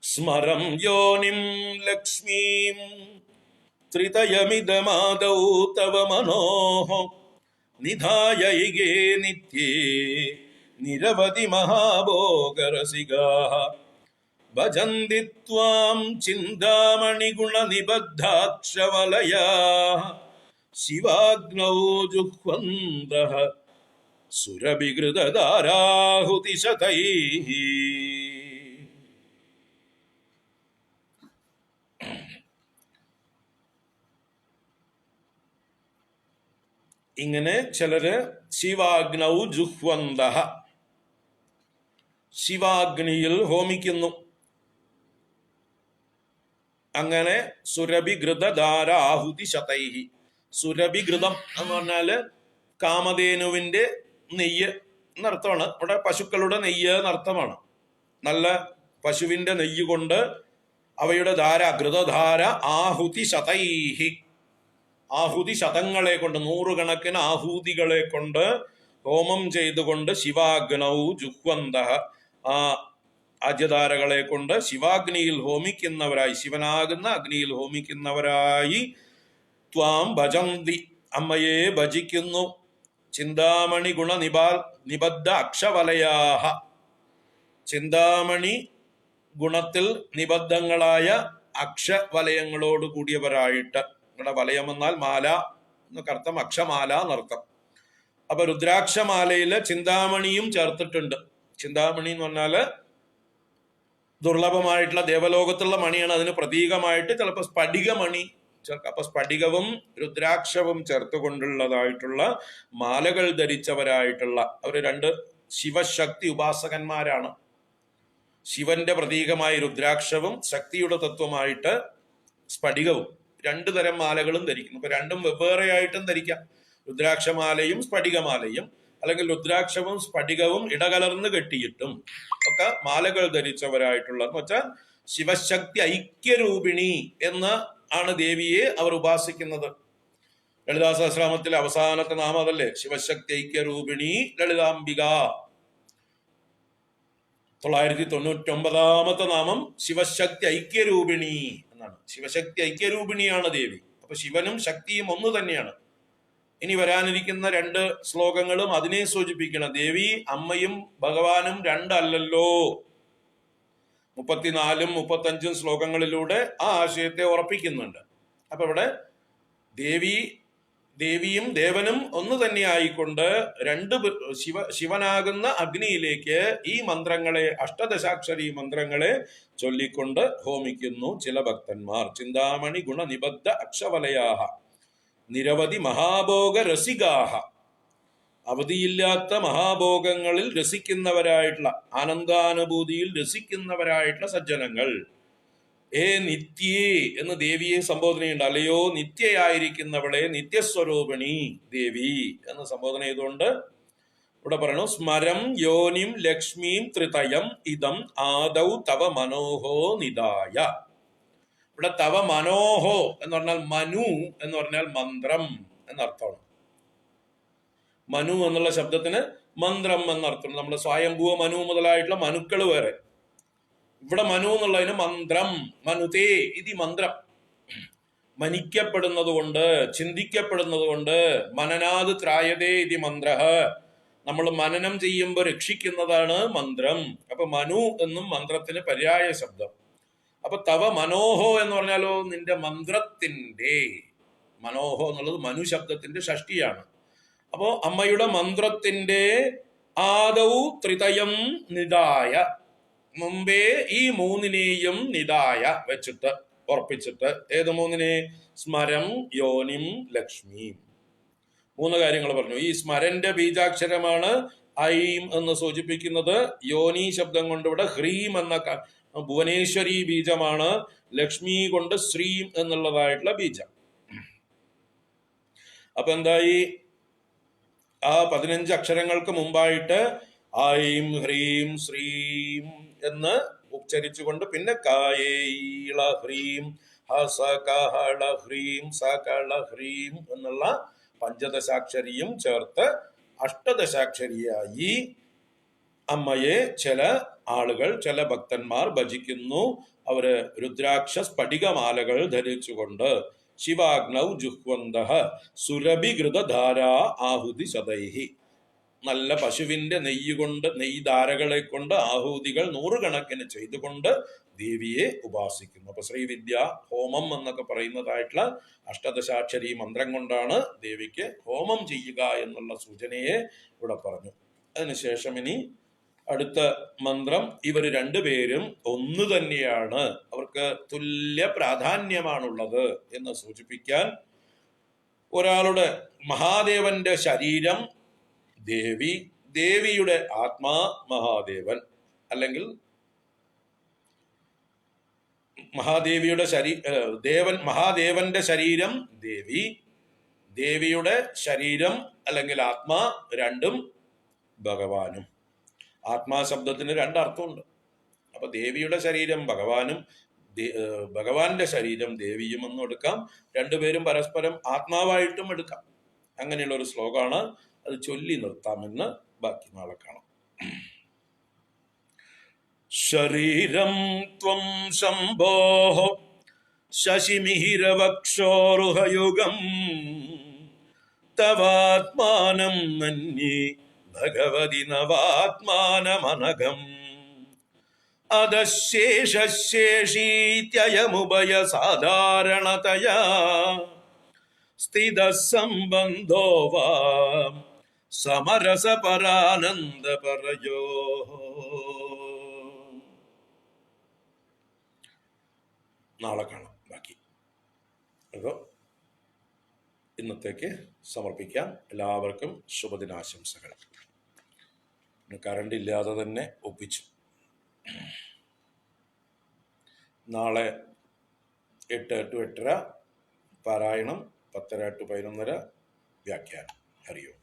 സ്മരം യോനിം ലക്ഷ്മീം ത്രിതയമിദമാദൗ തവ മനോഃ നിധായൈകേ നിത്യേ നിരവധി മഹാഭോഗരസികാഃ ഭജന്തി ത്വാം ചിന്താമണിഗുണനിബദ്ധാക്ഷവലയാഃ ശിവാഗ്നൗ ജുഹ്വന്തഃ സുരഭിഘൃതധാരാഹുതിശതൈഃ. ഇങ്ങനെ ചിലര് ശിവാഗ്നൗ ജുഹ്വന്തഃ, ശിവാഗ്നിയിൽ ഹോമിക്കുന്നു. അങ്ങനെ സുരഭിഘൃതധാരാഹുതി ശതൈഹി. സുരഭിഘൃതം എന്ന് പറഞ്ഞാല് കാമധേനുവിന്റെ നെയ്യ് എന്നർത്ഥമാണ്. ഇവിടെ പശുക്കളുടെ നെയ്യ് എന്നർത്ഥമാണ്. നല്ല പശുവിന്റെ നെയ്യ് കൊണ്ട് അവയുടെ ധാര, ഘൃതധാര, ആഹുതി ശതൈഹി, ആഹുതി ശതങ്ങളെ കൊണ്ട്, 100 കണക്കിന് ആഹൂതികളെ കൊണ്ട് ഹോമം ചെയ്തുകൊണ്ട് ശിവാഗ്നൗ ജുഹ്വന്തഃ, ആ ആജ്യധാരകളെ കൊണ്ട് ശിവാഗ്നിയിൽ ഹോമിക്കുന്നവരായി, ശിവനാകുന്ന അഗ്നിയിൽ ഹോമിക്കുന്നവരായി ത്വാം ഭജന്തി, അമ്മയെ ഭജിക്കുന്നു. ചിന്താമണി ഗുണ നിബദ്ധ അക്ഷവലയാഹ, ചിന്താമണി ഗുണത്തിൽ നിബദ്ധങ്ങളായ അക്ഷവലയങ്ങളോട് കൂടിയവരായിട്ട്. ഇവിടെ വലയം എന്നാൽ മാല എന്നൊക്കെ അർത്ഥം, അക്ഷമാല എന്നർത്ഥം. അപ്പൊ രുദ്രാക്ഷമാലയില് ചിന്താമണിയും ചേർത്തിട്ടുണ്ട്. ചിന്താമണി എന്ന് പറഞ്ഞാല് ദുർലഭമായിട്ടുള്ള ദേവലോകത്തുള്ള മണിയാണ്. അതിന് പ്രതീകമായിട്ട് ചിലപ്പോൾ സ്ഫടികമണി, അപ്പൊ സ്ഫടികവും രുദ്രാക്ഷവും ചേർത്തുകൊണ്ടുള്ളതായിട്ടുള്ള മാലകൾ ധരിച്ചവരായിട്ടുള്ള അവർ രണ്ട് ശിവശക്തി ഉപാസകന്മാരാണ്. ശിവന്റെ പ്രതീകമായ രുദ്രാക്ഷവും ശക്തിയുടെ തത്വമായിട്ട് സ്ഫടികവും രണ്ടു തരം മാലകളും ധരിക്കുന്നു. ഇപ്പൊ രണ്ടും വെവ്വേറെയായിട്ടും ധരിക്കാം, രുദ്രാക്ഷമാലയും സ്ഫടികമാലയും, അല്ലെങ്കിൽ രുദ്രാക്ഷവും സ്ഫടികവും ഇടകലർന്ന് കെട്ടിയിട്ടും ഒക്കെ മാലകൾ ധരിച്ചവരായിട്ടുള്ള എന്ന് വെച്ചാൽ ശിവശക്തി ഐക്യരൂപിണി എന്ന് ആണ് ദേവിയെ അവർ ഉപാസിക്കുന്നത്. ലളിതാ സഹസ്രനാമത്തിലെ അവസാനത്തെ നാമം അതല്ലേ, ശിവശക്തി ഐക്യരൂപിണി ലളിതാംബിക. 999 നാമം ശിവശക്തി ഐക്യരൂപിണി എന്നാണ്. ശിവശക്തി ഐക്യരൂപിണിയാണ് ദേവി. അപ്പൊ ശിവനും ശക്തിയും ഒന്ന് തന്നെയാണ്. ഇനി വരാനിരിക്കുന്ന 2 ശ്ലോകങ്ങളും അതിനെ സൂചിപ്പിക്കണം. ദേവി അമ്മയും ഭഗവാനും രണ്ടല്ലല്ലോ. 34ഉം 35ഉം ശ്ലോകങ്ങളിലൂടെ ആ ആശയത്തെ ഉറപ്പിക്കുന്നുണ്ട്. അപ്പൊ ഇവിടെ ദേവിയും ദേവനും ഒന്ന് തന്നെ ആയിക്കൊണ്ട് ശിവനാകുന്ന അഗ്നിയിലേക്ക് ഈ മന്ത്രങ്ങളെ, അഷ്ടദശാക്ഷരി മന്ത്രങ്ങളെ ചൊല്ലിക്കൊണ്ട് ഹോമിക്കുന്നു ചില ഭക്തന്മാർ. ചിന്താമണി ഗുണനിബദ്ധ അക്ഷവലയാഹ നിരവധി മഹാഭോഗ രസികാഹ, അവധിയില്ലാത്ത മഹാഭോഗങ്ങളിൽ രസിക്കുന്നവരായിട്ടുള്ള, ആനന്ദാനുഭൂതിയിൽ രസിക്കുന്നവരായിട്ടുള്ള സജ്ജനങ്ങൾ. നിത്യേ എന്ന് ദേവിയെ സംബോധനയുണ്ട്. അല്ലയോ നിത്യയായിരിക്കുന്നവളെ, നിത്യസ്വരൂപിണി ദേവി എന്ന് സംബോധന ചെയ്തുകൊണ്ട് ഇവിടെ പറയണു. സ്മരം യോനിം ലക്ഷ്മീം ത്രിതയം ഇതം ആദൗ തവ മനോഹോ നിദായ. ഇവിടെ തവ മനോഹോ എന്ന് പറഞ്ഞാൽ മനു എന്ന് പറഞ്ഞാൽ മന്ത്രം എന്നർത്ഥമാണ്. മനു എന്നുള്ള ശബ്ദത്തിന് മന്ത്രം എന്നർത്ഥം. നമ്മുടെ സ്വയംഭൂവ മനു മുതലായിട്ടുള്ള മനുക്കൾ വേറെ. ഇവിടെ മനു എന്നുള്ളതിന് മന്ത്രം, മനുതേ ഇതി മന്ത്രം. മനിക്കപ്പെടുന്നത് കൊണ്ട്, ചിന്തിക്കപ്പെടുന്നത് കൊണ്ട്. മനനാത് ത്രായതേ ഇതി മന്ത്ര. നമ്മൾ മനനം ചെയ്യുമ്പോൾ രക്ഷിക്കുന്നതാണ് മന്ത്രം. അപ്പൊ മനു എന്നും മന്ത്രത്തിന് പര്യായ ശബ്ദം. അപ്പൊ തവ മനോഹോ എന്ന് പറഞ്ഞാലോ നിന്റെ മന്ത്രത്തിന്റെ, മനോഹോ എന്നുള്ളത് മനു ശബ്ദത്തിന്റെ ഷഷ്ടിയാണ്. അപ്പോ അമ്മയുടെ മന്ത്രത്തിന്റെ ആദൗ ത്രിതയം നിദായ, മുമ്പേ ഈ 3നെയും നിദായ വെച്ചിട്ട് ഉറപ്പിച്ചിട്ട്. ഏത് 3നെ? സ്മരം യോനിം ലക്ഷ്മി. 3 കാര്യങ്ങൾ പറഞ്ഞു. ഈ സ്മരന്റെ ബീജാക്ഷരമാണ് ഐം എന്ന് സൂചിപ്പിക്കുന്നത്. യോനി ശബ്ദം കൊണ്ട് ഇവിടെ ഹ്രീം എന്ന ഭുവനേശ്വരി ബീജമാണ്. ലക്ഷ്മി കൊണ്ട് ശ്രീം എന്നുള്ളതായിട്ടുള്ള ബീജം. അപ്പൊ എന്തായി? ആ 15 അക്ഷരങ്ങൾക്ക് മുമ്പായിട്ട് ഐം ഹ്രീം ശ്രീം എന്ന് ഉച്ചരിച്ചുകൊണ്ട് പിന്നെ കായേള ഹ്രീം ഹസകള ഹ്രീം സകള ഹ്രീം എന്നുള്ള പഞ്ചദശാക്ഷരിയും ചേർത്ത് അഷ്ടദശാക്ഷരിയായി അമ്മയെ ചില ആളുകൾ, ചില ഭക്തന്മാർ ഭജിക്കുന്നു. അവര് രുദ്രാക്ഷ സ്ഫടികമാലകൾ ധരിച്ചുകൊണ്ട് ശിവാഗ്നൗ ജുഹ്വന്തഃ സുരഭികൃതധാരാ ആഹുതി ശതൈഹി. നല്ല പശുവിന്റെ നെയ്ധാരകളെ കൊണ്ട് ആഹൂതികൾ 100 കണക്കിന് ചെയ്തുകൊണ്ട് ദേവിയെ ഉപാസിക്കുന്നു. അപ്പൊ ശ്രീവിദ്യ ഹോമം എന്നൊക്കെ പറയുന്നതായിട്ടുള്ള അഷ്ടദശാക്ഷരി മന്ത്രം കൊണ്ടാണ് ദേവിക്ക് ഹോമം ചെയ്യുക എന്നുള്ള സൂചനയെ ഇവിടെ പറഞ്ഞു. അതിനുശേഷം ഇനി അടുത്ത മന്ത്രം. ഇവർ രണ്ടുപേരും ഒന്ന് തന്നെയാണ്, അവർക്ക് തുല്യ പ്രാധാന്യമാണുള്ളത് എന്ന് സൂചിപ്പിക്കാൻ ഒരാളുടെ മഹാദേവന്റെ ശരീരം ദേവി, ദേവിയുടെ ആത്മാ മഹാദേവൻ, അല്ലെങ്കിൽ മഹാദേവിയുടെ മഹാദേവന്റെ ശരീരം ദേവി, ദേവിയുടെ ശരീരം അല്ലെങ്കിൽ ആത്മാ രണ്ടും ഭഗവാനും. ആത്മാ ശബ്ദത്തിന് 2 അർത്ഥമുണ്ട്. അപ്പൊ ദേവിയുടെ ശരീരം ഭഗവാനും ഭഗവാന്റെ ശരീരം ദേവിയും എന്നും എടുക്കാം. രണ്ടുപേരും പരസ്പരം ആത്മാവായിട്ടും എടുക്കാം. അങ്ങനെയുള്ള ഒരു ശ്ലോകമാണ്. അത് ചൊല്ലി നിർത്താമെന്ന് ബാക്കി നാളെ കാണാം. ശരീരം ത്വം ശംഭോഃ ശശിമിഹിരവക്ഷോരുഹയുഗം തവാത്മാനം മന്യേ ഭഗവതി നവാത്മാനമനഘം അദശേഷശേഷീത്യയമുഭയ സാധാരണതയാ സ്ഥിതഃ സംബന്ധോ വാ സമരസപരാനന്ദപരയോഃ. നാളെ കാണാം ബാക്കി. അപ്പോൾ ഇന്നത്തേക്ക് സമർപ്പിക്കാം. എല്ലാവർക്കും ശുഭദിനാശംസകൾ. കറണ്ട് ഇല്ലാതെ തന്നെ ഒപ്പിച്ചു. നാളെ 8 to 8:30 പാരായണം, 10 to 11:30 വ്യാഖ്യാനം. ഹരിയോ.